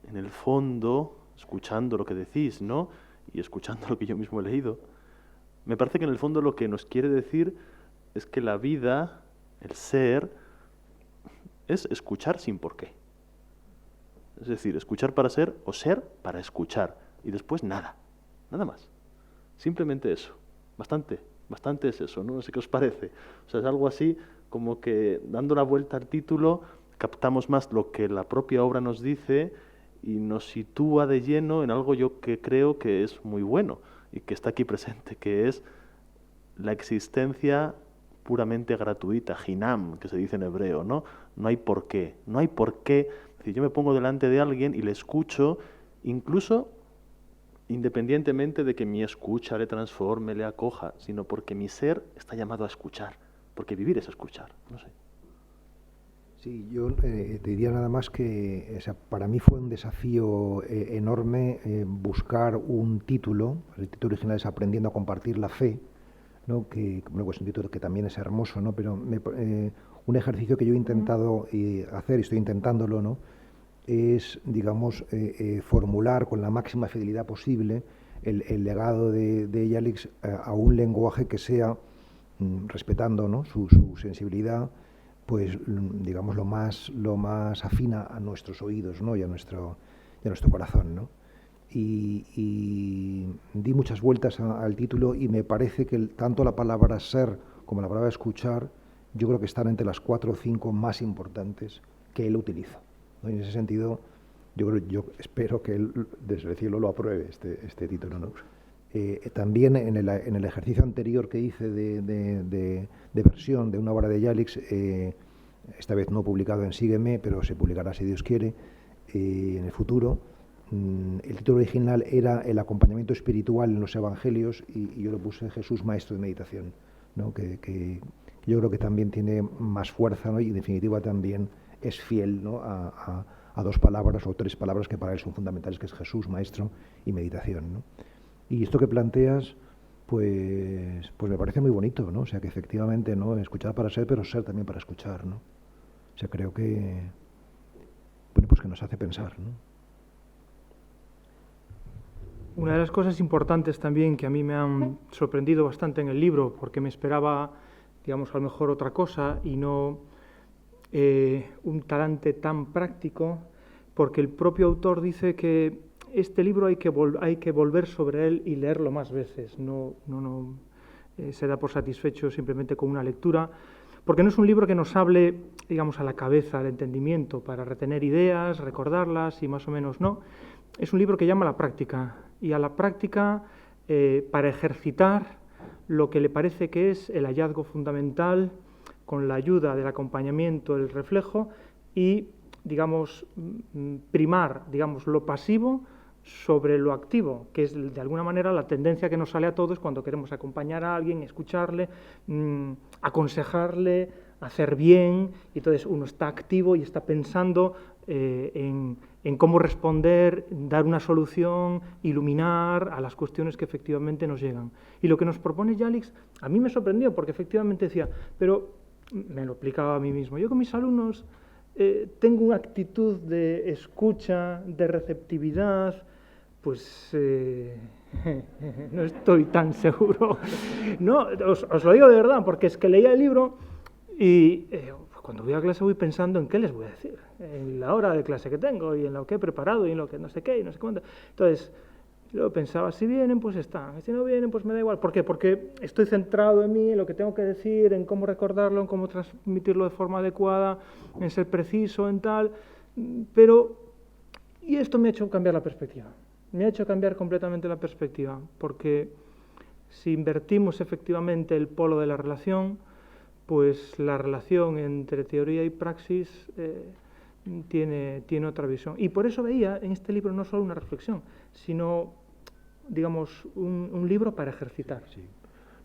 en el fondo, escuchando lo que decís, ¿no?, y escuchando lo que yo mismo he leído, me parece que en el fondo lo que nos quiere decir es que la vida, el ser, es escuchar sin por qué. Es decir, escuchar para ser o ser para escuchar. Y después nada más. Simplemente eso. Bastante es eso, ¿no? No sé qué os parece. O sea, es algo así como que, dando la vuelta al título, captamos más lo que la propia obra nos dice y nos sitúa de lleno en algo yo que creo que es muy bueno y que está aquí presente, que es la existencia puramente gratuita, hinam, que se dice en hebreo, ¿no? No hay por qué. No hay por qué. Es decir, yo me pongo delante de alguien y le escucho, incluso independientemente de que mi escucha le transforme, le acoja, sino porque mi ser está llamado a escuchar, porque vivir es escuchar, no sé. Sí, yo te diría nada más que, o sea, para mí fue un desafío enorme buscar un título. El título original es Aprendiendo a compartir la fe, ¿no?, que bueno, es un título que también es hermoso, ¿no?, pero un ejercicio que yo he intentado hacer, y estoy intentándolo, ¿no?, es, digamos, formular con la máxima fidelidad posible el legado de Jelix a un lenguaje que sea, respetando, ¿no?, su sensibilidad, pues digamos lo más afina a nuestros oídos, ¿no?, y a nuestro corazón, ¿no? Y di muchas vueltas al título y me parece que tanto la palabra ser como la palabra escuchar, yo creo que están entre las 4 o 5 más importantes que él utiliza, ¿no? Y en ese sentido, yo espero que él desde el cielo lo apruebe, este título, ¿no? También en el ejercicio anterior que hice de versión de una obra de Yalix, esta vez no publicado en Sígueme, pero se publicará si Dios quiere en el futuro. El título original era El acompañamiento espiritual en los evangelios y yo lo puse Jesús Maestro de Meditación, ¿no? que yo creo que también tiene más fuerza, ¿no? Y en definitiva también es fiel, ¿no? a dos palabras o tres palabras que para él son fundamentales, que es Jesús Maestro y Meditación, ¿no? Y esto que planteas, pues me parece muy bonito, ¿no? O sea, que efectivamente, ¿no? Escuchar para ser, pero ser también para escuchar, ¿no? O sea, creo que, bueno, pues que nos hace pensar, ¿no? Una de las cosas importantes también que a mí me han sorprendido bastante en el libro, porque me esperaba, digamos, a lo mejor otra cosa y no un talante tan práctico, porque el propio autor dice que este libro hay que volver sobre él y leerlo más veces, no se da por satisfecho simplemente con una lectura, porque no es un libro que nos hable, digamos, a la cabeza, al entendimiento, para retener ideas, recordarlas y más o menos no. Es un libro que llama a la práctica, y a la práctica para ejercitar lo que le parece que es el hallazgo fundamental, con la ayuda del acompañamiento, el reflejo, y, digamos, primar, digamos, lo pasivo sobre lo activo, que es de alguna manera la tendencia que nos sale a todos cuando queremos acompañar a alguien, escucharle, aconsejarle, hacer bien, y entonces uno está activo y está pensando en cómo responder, dar una solución, iluminar a las cuestiones que efectivamente nos llegan. Y lo que nos propone Yalix a mí me sorprendió, porque efectivamente decía, pero me lo explicaba a mí mismo, yo con mis alumnos tengo una actitud de escucha, de receptividad, pues no estoy tan seguro. No, os lo digo de verdad, porque es que leía el libro y cuando voy a clase voy pensando en qué les voy a decir, en la hora de clase que tengo y en lo que he preparado y en lo que no sé qué y no sé cuánto. Entonces, luego pensaba, si vienen, pues están, si no vienen, pues me da igual. ¿Por qué? Porque estoy centrado en mí, en lo que tengo que decir, en cómo recordarlo, en cómo transmitirlo de forma adecuada, en ser preciso, en tal. Pero, y esto me ha hecho cambiar la perspectiva. Me ha hecho cambiar completamente la perspectiva, porque si invertimos efectivamente el polo de la relación, pues la relación entre teoría y praxis tiene otra visión. Y por eso veía en este libro no solo una reflexión, sino, digamos, un libro para ejercitar. Sí.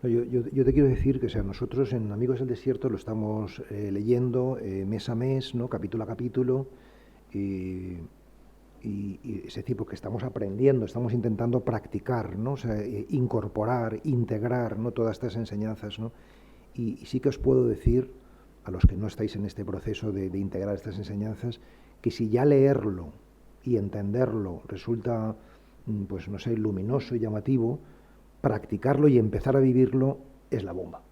No, yo te quiero decir que, o sea, nosotros en Amigos del Desierto lo estamos leyendo mes a mes, ¿no? Capítulo a capítulo, y es decir, porque estamos aprendiendo, estamos intentando practicar, ¿no? O sea, incorporar, integrar, ¿no? Todas estas enseñanzas, ¿no? Y sí que os puedo decir, a los que no estáis en este proceso de integrar estas enseñanzas, que si ya leerlo y entenderlo resulta, pues no sé, luminoso y llamativo, practicarlo y empezar a vivirlo es la bomba.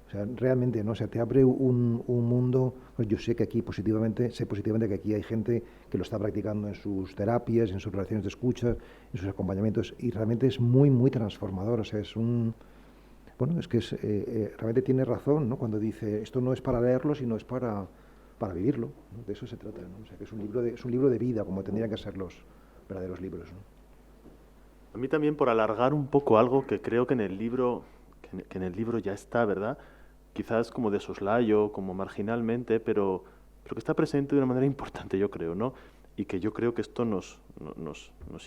O sea, realmente, ¿no? O sea, te abre un mundo. Pues yo sé que aquí sé positivamente que aquí hay gente que lo está practicando en sus terapias, en sus relaciones de escucha, en sus acompañamientos, y realmente es muy, muy transformador. O sea, es que realmente tiene razón, ¿no? Cuando dice, esto no es para leerlo, sino es para vivirlo, ¿no? De eso se trata, ¿no? O sea, que es un libro de vida, como tendrían que ser los verdaderos libros, ¿no? A mí también, por alargar un poco algo que creo que en el libro ya está, ¿verdad? Quizás como de soslayo, como marginalmente, pero que está presente de una manera importante, yo creo, ¿no? Y que yo creo que esto nos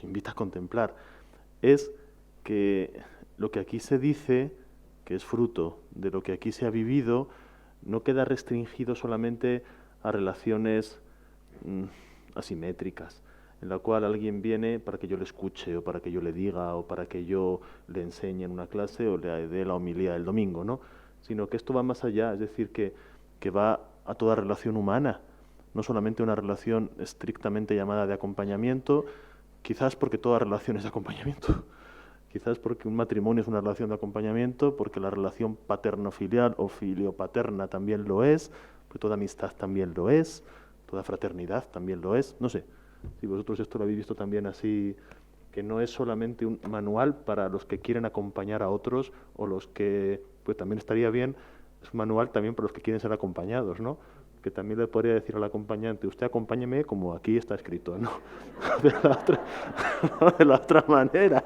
invita a contemplar, es que lo que aquí se dice, que es fruto de lo que aquí se ha vivido, no queda restringido solamente a relaciones asimétricas, en la cual alguien viene para que yo le escuche, o para que yo le diga, o para que yo le enseñe en una clase, o le dé la homilía del domingo, ¿no? Sino que esto va más allá, es decir, que va a toda relación humana, no solamente una relación estrictamente llamada de acompañamiento, quizás porque toda relación es de acompañamiento, quizás porque un matrimonio es una relación de acompañamiento, porque la relación paterno-filial o filio-paterna también lo es, porque toda amistad también lo es, toda fraternidad también lo es, no sé. Si vosotros esto lo habéis visto también así, que no es solamente un manual para los que quieren acompañar a otros, o los que, pues también estaría bien, es un manual también para los que quieren ser acompañados, ¿no? Que que también le podría decir al acompañante, usted acompáñeme como aquí está escrito, ¿no? De la otra manera,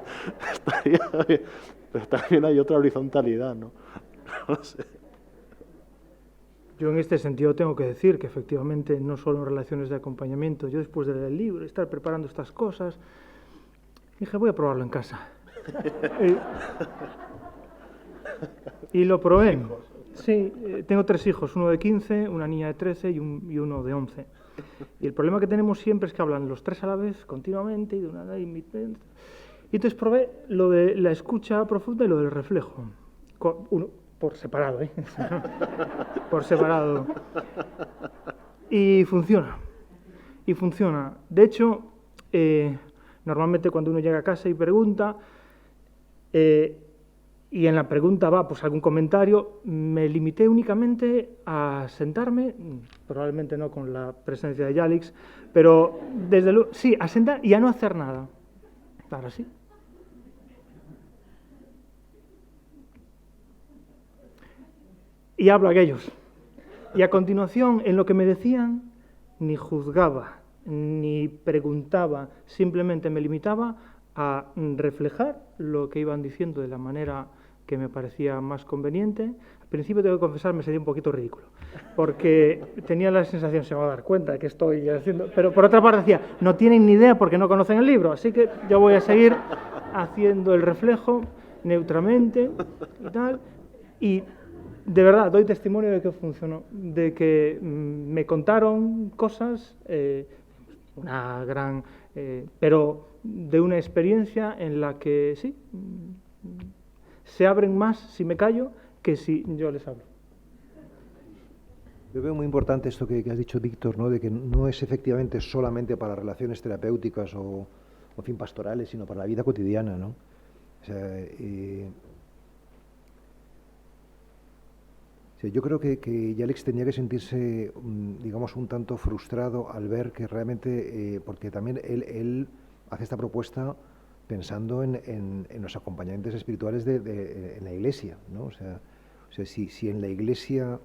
estaría bien. Pero también hay otra horizontalidad, ¿no? No sé. Yo en este sentido tengo que decir que efectivamente no solo en relaciones de acompañamiento, yo después de leer el libro, estar preparando estas cosas, dije voy a probarlo en casa. Y lo probé. Sí, tengo 3 hijos, uno de 15, una niña de 13 y uno de 11. Y el problema que tenemos siempre es que hablan los 3 a la vez, continuamente, y entonces probé lo de la escucha profunda y lo del reflejo. Por separado, ¿eh? Por separado. Y funciona. Y funciona. De hecho, normalmente cuando uno llega a casa y pregunta, y en la pregunta va pues algún comentario, me limité únicamente a sentarme, probablemente no con la presencia de Yalix, pero desde luego, sí, a sentar y a no hacer nada. Ahora sí. Y hablo a aquellos. Y a continuación, en lo que me decían, ni juzgaba, ni preguntaba, simplemente me limitaba a reflejar lo que iban diciendo de la manera que me parecía más conveniente. Al principio, tengo que confesar, me sentí un poquito ridículo, porque tenía la sensación, se va a dar cuenta de que estoy haciendo... Pero por otra parte decía, no tienen ni idea porque no conocen el libro, así que yo voy a seguir haciendo el reflejo neutramente y tal. Y de verdad, doy testimonio de que funcionó, de que me contaron cosas, una gran... pero de una experiencia en la que sí, se abren más si me callo que si yo les hablo. Yo veo muy importante esto que has dicho, Víctor, ¿no? De que no es efectivamente solamente para relaciones terapéuticas o fin pastorales, sino para la vida cotidiana, ¿no? O sea, yo creo que Yalix tenía que sentirse, digamos, un tanto frustrado al ver que realmente, porque también él hace esta propuesta pensando en los acompañantes espirituales en la Iglesia, ¿no? O sea si en la Iglesia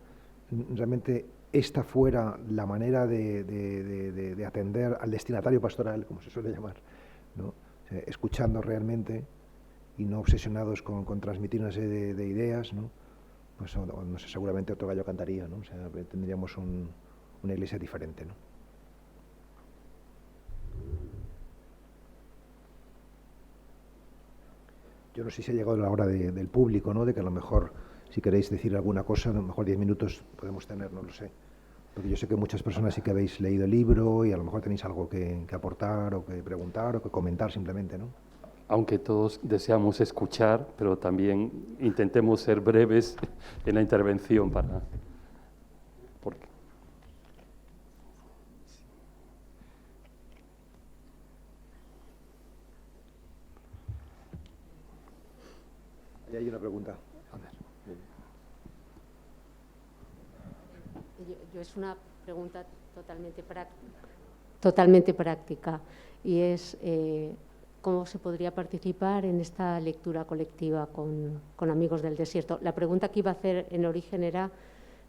realmente esta fuera la manera de atender al destinatario pastoral, como se suele llamar, ¿no? O sea, escuchando realmente y no obsesionados con transmitir una serie de ideas, ¿no? Pues no sé, seguramente otro gallo cantaría, ¿no? O sea, tendríamos una Iglesia diferente, ¿no? Yo no sé si ha llegado la hora del público, ¿no? De que a lo mejor, si queréis decir alguna cosa, a lo mejor 10 minutos podemos tener, no lo sé. Porque yo sé que muchas personas sí que habéis leído el libro y a lo mejor tenéis algo que aportar o que preguntar o que comentar simplemente, ¿no? Aunque todos deseamos escuchar, pero también intentemos ser breves en la intervención para... Porque... Ahí hay una pregunta. A ver. Yo es una pregunta totalmente práctica y es cómo se podría participar en esta lectura colectiva con Amigos del Desierto. La pregunta que iba a hacer en origen era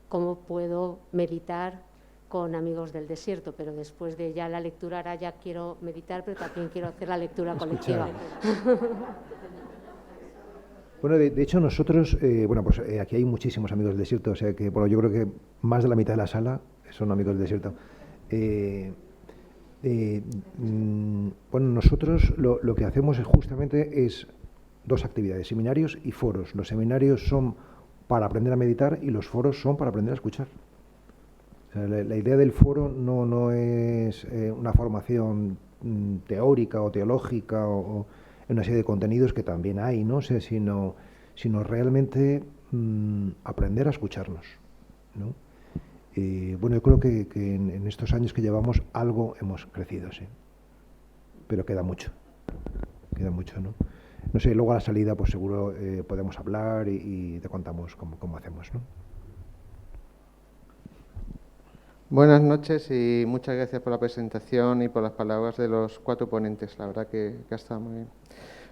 cómo puedo meditar con Amigos del Desierto, pero después de ya la lectura ahora ya quiero meditar, pero también quiero hacer la lectura colectiva. Bueno, de hecho nosotros, aquí hay muchísimos Amigos del Desierto, o sea que bueno, yo creo que más de la mitad de la sala son Amigos del Desierto. Bueno, nosotros lo que hacemos justamente es 2 actividades, seminarios y foros. Los seminarios son para aprender a meditar y los foros son para aprender a escuchar. O sea, la idea del foro no es una formación teórica o teológica o una serie de contenidos que también hay, ¿no? O sea, sino realmente aprender a escucharnos, ¿no? Bueno, yo creo que en estos años que llevamos algo hemos crecido, sí, pero queda mucho, ¿no? No sé, luego a la salida pues seguro podemos hablar y te contamos cómo hacemos, ¿no? Buenas noches y muchas gracias por la presentación y por las palabras de los 4 ponentes. La verdad que ha estado muy bien.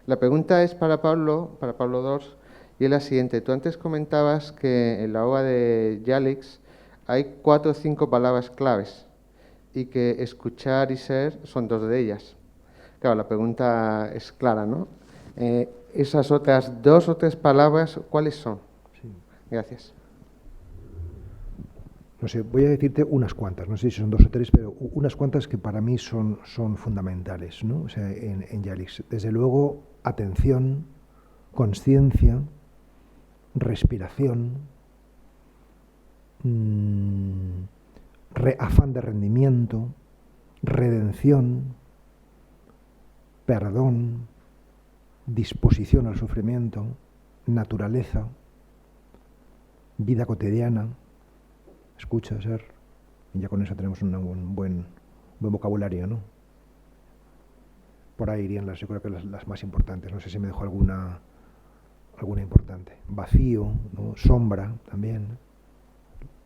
La pregunta es para Pablo Dors, y es la siguiente. Tú antes comentabas que en la obra de Yalix hay 4 o 5 palabras claves y que escuchar y ser son 2 de ellas. Claro, la pregunta es clara, ¿no? Esas otras 2 o 3 palabras, ¿cuáles son? Sí. Gracias. No sé, voy a decirte unas cuantas, no sé si son 2 o 3, pero unas cuantas que para mí son fundamentales, ¿no? O sea, en Yalix. Desde luego, atención, consciencia, respiración, afán de rendimiento, redención, perdón, disposición al sufrimiento, naturaleza, vida cotidiana, escucha, ser. Y ya con eso tenemos un buen vocabulario, ¿no? Por ahí irían yo creo que las más importantes. No sé si me dejo alguna importante. Vacío, ¿no? Sombra también,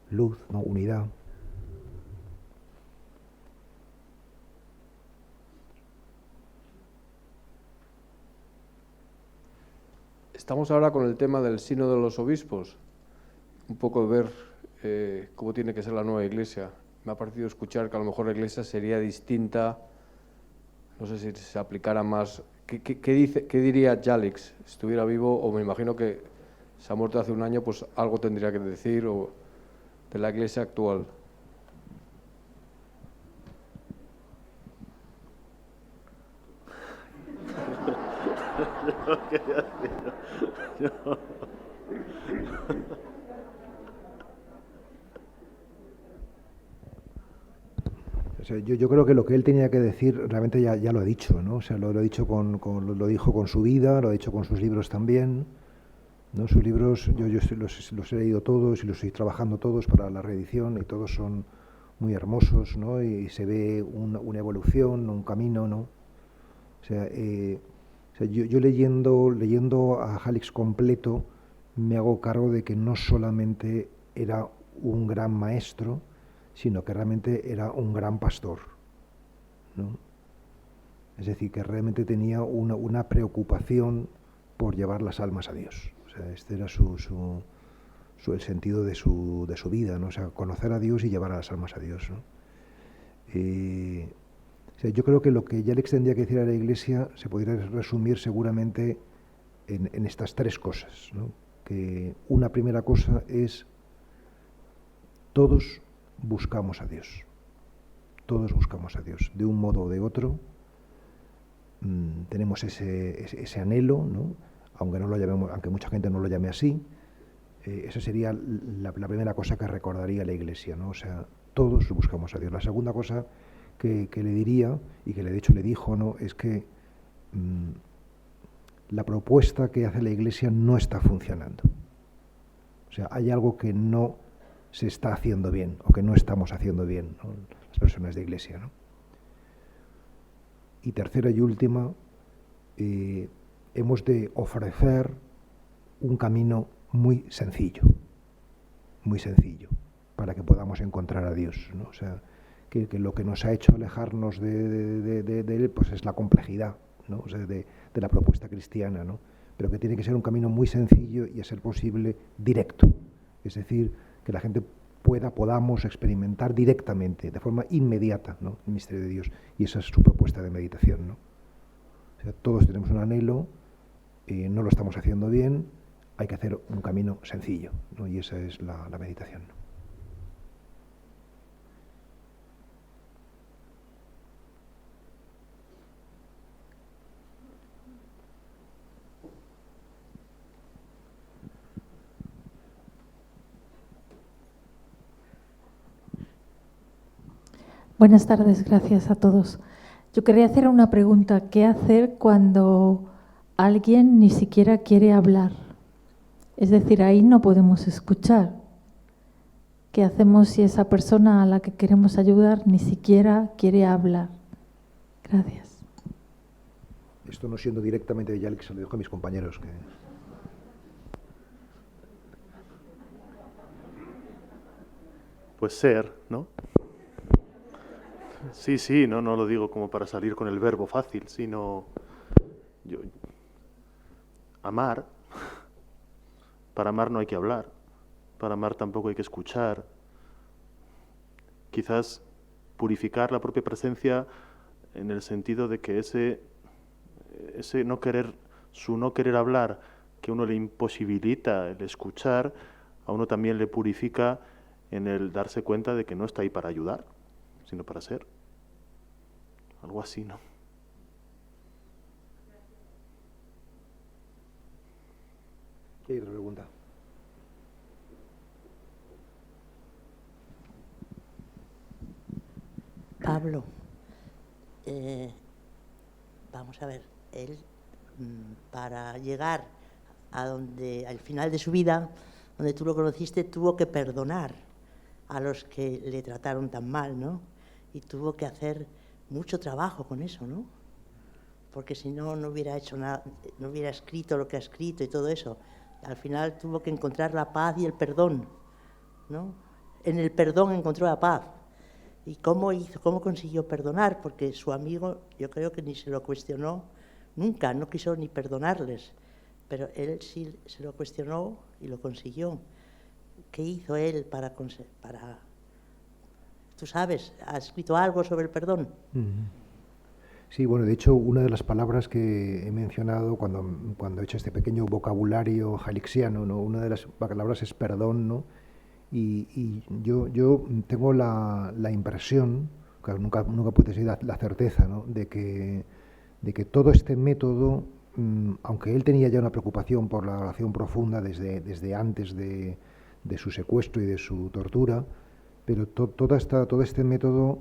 luz, ¿no? Unidad. Estamos ahora con el tema del sínodo de los obispos, un poco ver cómo tiene que ser la nueva Iglesia. Me ha parecido escuchar que a lo mejor la Iglesia sería distinta, no sé si se aplicara más. ¿Qué diría Yalix si estuviera vivo? O me imagino que se ha muerto hace un año, pues algo tendría que decir de la Iglesia actual. O sea, yo creo que lo que él tenía que decir realmente ya lo ha dicho, ¿no? O sea, lo ha dicho lo dijo con su vida, lo ha dicho con sus libros también, ¿no? Sus libros, yo los he leído todos y los estoy trabajando todos para la reedición y todos son muy hermosos, ¿no? Y se ve una evolución, un camino, ¿no? O sea, yo leyendo a Yalix completo me hago cargo de que no solamente era un gran maestro, sino que realmente era un gran pastor, ¿no? Es decir, que realmente tenía una preocupación por llevar las almas a Dios. O sea, este era el sentido de su vida, ¿no? O sea, conocer a Dios y llevar a las almas a Dios, ¿no? O sea, yo creo que lo que Yalix tendría que decir a la Iglesia se podría resumir seguramente en estas 3 cosas, ¿no? Que una primera cosa es todos buscamos a Dios. Todos buscamos a Dios, de un modo o de otro. Tenemos ese anhelo, ¿no? Aunque mucha gente no lo llame así. Esa sería la primera cosa que recordaría la Iglesia, ¿no? O sea, todos buscamos a Dios. La segunda cosa que le diría, y que de hecho le dijo, ¿no? Es que la propuesta que hace la Iglesia no está funcionando. O sea, hay algo que no se está haciendo bien, o que no estamos haciendo bien, ¿no? Las personas de Iglesia, ¿no? Y tercera y última, hemos de ofrecer un camino muy sencillo, para que podamos encontrar a Dios, ¿no? O sea, que lo que nos ha hecho alejarnos de él, pues es la complejidad, ¿no? O sea, de la propuesta cristiana, ¿no? Pero que tiene que ser un camino muy sencillo y, a ser posible, directo. Es decir, que la gente podamos experimentar directamente, de forma inmediata, ¿no? El misterio de Dios. Y esa es su propuesta de meditación, ¿no? O sea, todos tenemos un anhelo, no lo estamos haciendo bien, hay que hacer un camino sencillo, ¿no? Y esa es la meditación, ¿no? Buenas tardes, gracias a todos. Yo quería hacer una pregunta. ¿Qué hacer cuando alguien ni siquiera quiere hablar? Es decir, ahí no podemos escuchar. ¿Qué hacemos si esa persona a la que queremos ayudar ni siquiera quiere hablar? Gracias. Esto no siendo directamente de Yalix, se lo dejo a mis compañeros. Pues ser, ¿no? Sí, no lo digo como para salir con el verbo fácil, sino amar. Para amar no hay que hablar, para amar tampoco hay que escuchar, quizás purificar la propia presencia en el sentido de que ese no querer, su no querer hablar, que uno le imposibilita el escuchar, a uno también le purifica en el darse cuenta de que no está ahí para ayudar, sino para ser. Algo así, ¿no? ¿Qué hay otra pregunta? Pablo, vamos a ver, él para llegar al final de su vida, donde tú lo conociste, tuvo que perdonar a los que le trataron tan mal, ¿no? Y tuvo que hacer mucho trabajo con eso, ¿no? Porque si no, no hubiera hecho nada, no hubiera escrito lo que ha escrito y todo eso. Al final tuvo que encontrar la paz y el perdón, ¿no? En el perdón encontró la paz. ¿Y cómo hizo? ¿Cómo consiguió perdonar? Porque su amigo, yo creo que ni se lo cuestionó nunca, no quiso ni perdonarles. Pero él sí se lo cuestionó y lo consiguió. ¿Qué hizo él para... Tú sabes, ¿ha escrito algo sobre el perdón? Sí, bueno, de hecho, una de las palabras que he mencionado cuando he hecho este pequeño vocabulario jalixiano, ¿no? Una de las palabras es perdón, ¿no? Y yo tengo la impresión, que nunca puede ser la certeza, ¿no? de que todo este método, aunque él tenía ya una preocupación por la oración profunda desde antes de su secuestro y de su tortura, pero todo este método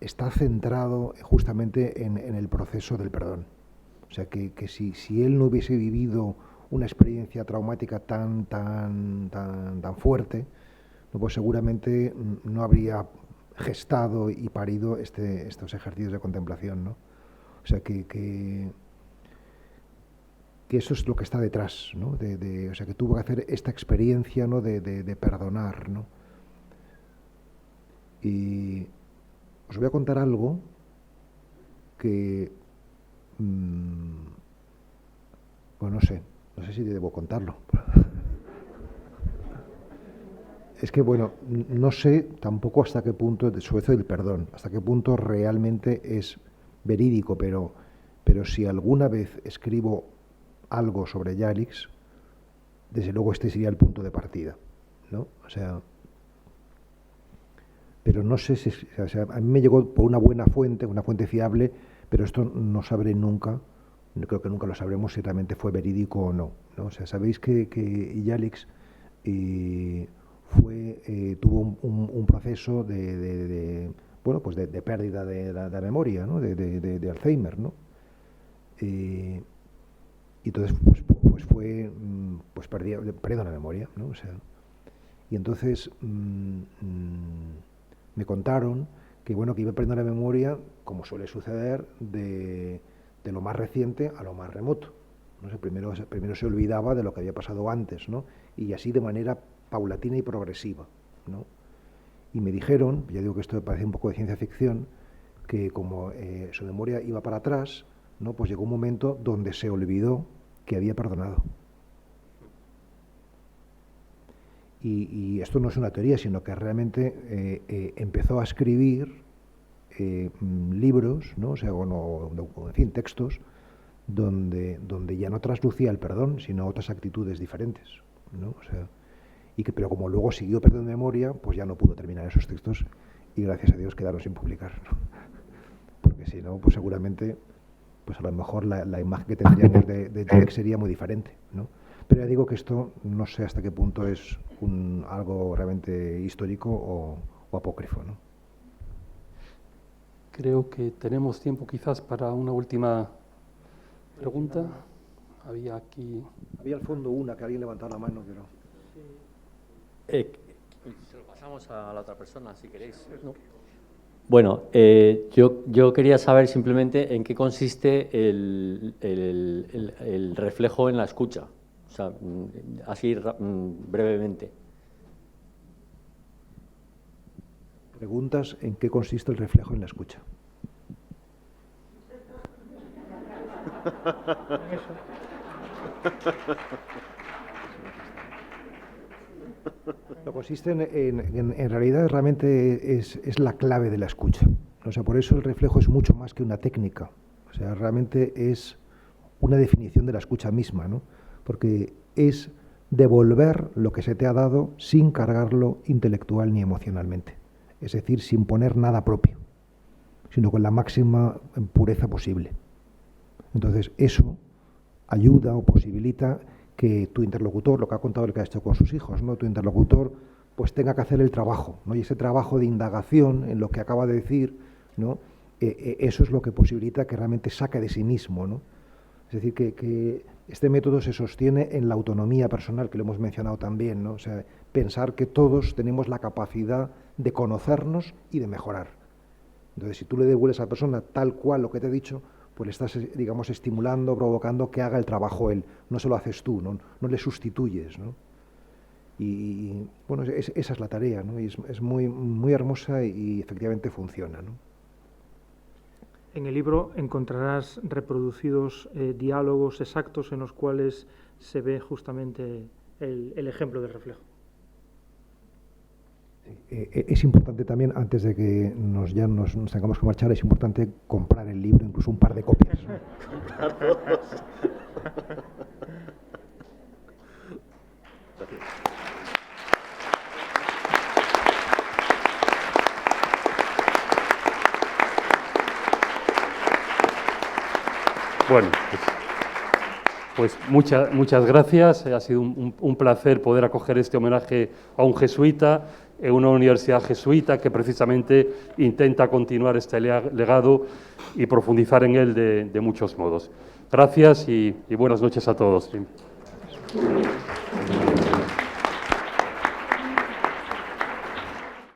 está centrado justamente en el proceso del perdón. O sea, que si él no hubiese vivido una experiencia traumática tan fuerte, pues seguramente no habría gestado y parido estos ejercicios de contemplación, ¿no? O sea, que eso es lo que está detrás, ¿no? O sea, que tuvo que hacer esta experiencia, ¿no? de perdonar, ¿no? Y os voy a contar algo que, bueno, no sé si debo contarlo. Es que, bueno, no sé tampoco hasta qué punto, sobre todo el perdón, hasta qué punto realmente es verídico, pero si alguna vez escribo algo sobre Yalix, desde luego este sería el punto de partida, ¿no? O sea, pero no sé si, o sea, a mí me llegó por una buena fuente, una fuente fiable, pero esto no sabré nunca, creo que nunca lo sabremos si realmente fue verídico o no, ¿no? O sea, sabéis que Yalix tuvo un proceso de pérdida de la memoria, ¿no? de Alzheimer, ¿no? Y entonces perdió la memoria, ¿no? O sea, y entonces me contaron que iba perdiendo la memoria, como suele suceder, de lo más reciente a lo más remoto, ¿no? O sea, primero se olvidaba de lo que había pasado antes, ¿no? Y así de manera paulatina y progresiva, ¿no? Y me dijeron, ya digo que esto parece un poco de ciencia ficción, que como su memoria iba para atrás, ¿no? Pues llegó un momento donde se olvidó que había perdonado. Y esto no es una teoría, sino que realmente empezó a escribir libros, ¿no? O sea, en fin, textos, donde ya no traslucía el perdón, sino otras actitudes diferentes, ¿no? O sea, pero como luego siguió perdiendo memoria, pues ya no pudo terminar esos textos y gracias a Dios quedaron sin publicar, ¿no? Porque si no, pues seguramente, pues a lo mejor la imagen que tendríamos de Yalix sería muy diferente, ¿no? Pero ya digo que esto no sé hasta qué punto es algo realmente histórico o apócrifo, ¿no? Creo que tenemos tiempo quizás para una última pregunta. Había al fondo una que alguien levantaba la mano, pero... Se lo pasamos a la otra persona, si queréis, ¿no? Bueno, yo quería saber simplemente en qué consiste el reflejo en la escucha. O sea, así brevemente. Preguntas en qué consiste el reflejo en la escucha. No, consiste en realidad realmente es la clave de la escucha. O sea, por eso el reflejo es mucho más que una técnica. O sea, realmente es una definición de la escucha misma, ¿no? Porque es devolver lo que se te ha dado sin cargarlo intelectual ni emocionalmente. Es decir, sin poner nada propio, sino con la máxima pureza posible. Entonces, eso ayuda o posibilita que tu interlocutor, lo que ha contado el que ha hecho con sus hijos, ¿no? Tu interlocutor pues tenga que hacer el trabajo, ¿no? Y ese trabajo de indagación en lo que acaba de decir, ¿no? Eso es lo que posibilita que realmente saque de sí mismo, ¿no? Es decir, que este método se sostiene en la autonomía personal, que lo hemos mencionado también, ¿no? O sea, pensar que todos tenemos la capacidad de conocernos y de mejorar. Entonces, si tú le devuelves a la persona tal cual lo que te he dicho, pues le estás, digamos, estimulando, provocando que haga el trabajo él. No se lo haces tú, no le sustituyes, ¿no? Y bueno, esa es la tarea, ¿no? Y es muy, muy hermosa y efectivamente funciona, ¿no? En el libro encontrarás reproducidos diálogos exactos en los cuales se ve justamente el ejemplo del reflejo. Es importante también, antes de que nos tengamos que marchar, es importante comprar el libro, incluso un par de copias, ¿no? Comprar todos. Bueno, pues muchas gracias. Ha sido un placer poder acoger este homenaje a un jesuita en una universidad jesuita que precisamente intenta continuar este legado y profundizar en él de muchos modos. Gracias y buenas noches a todos.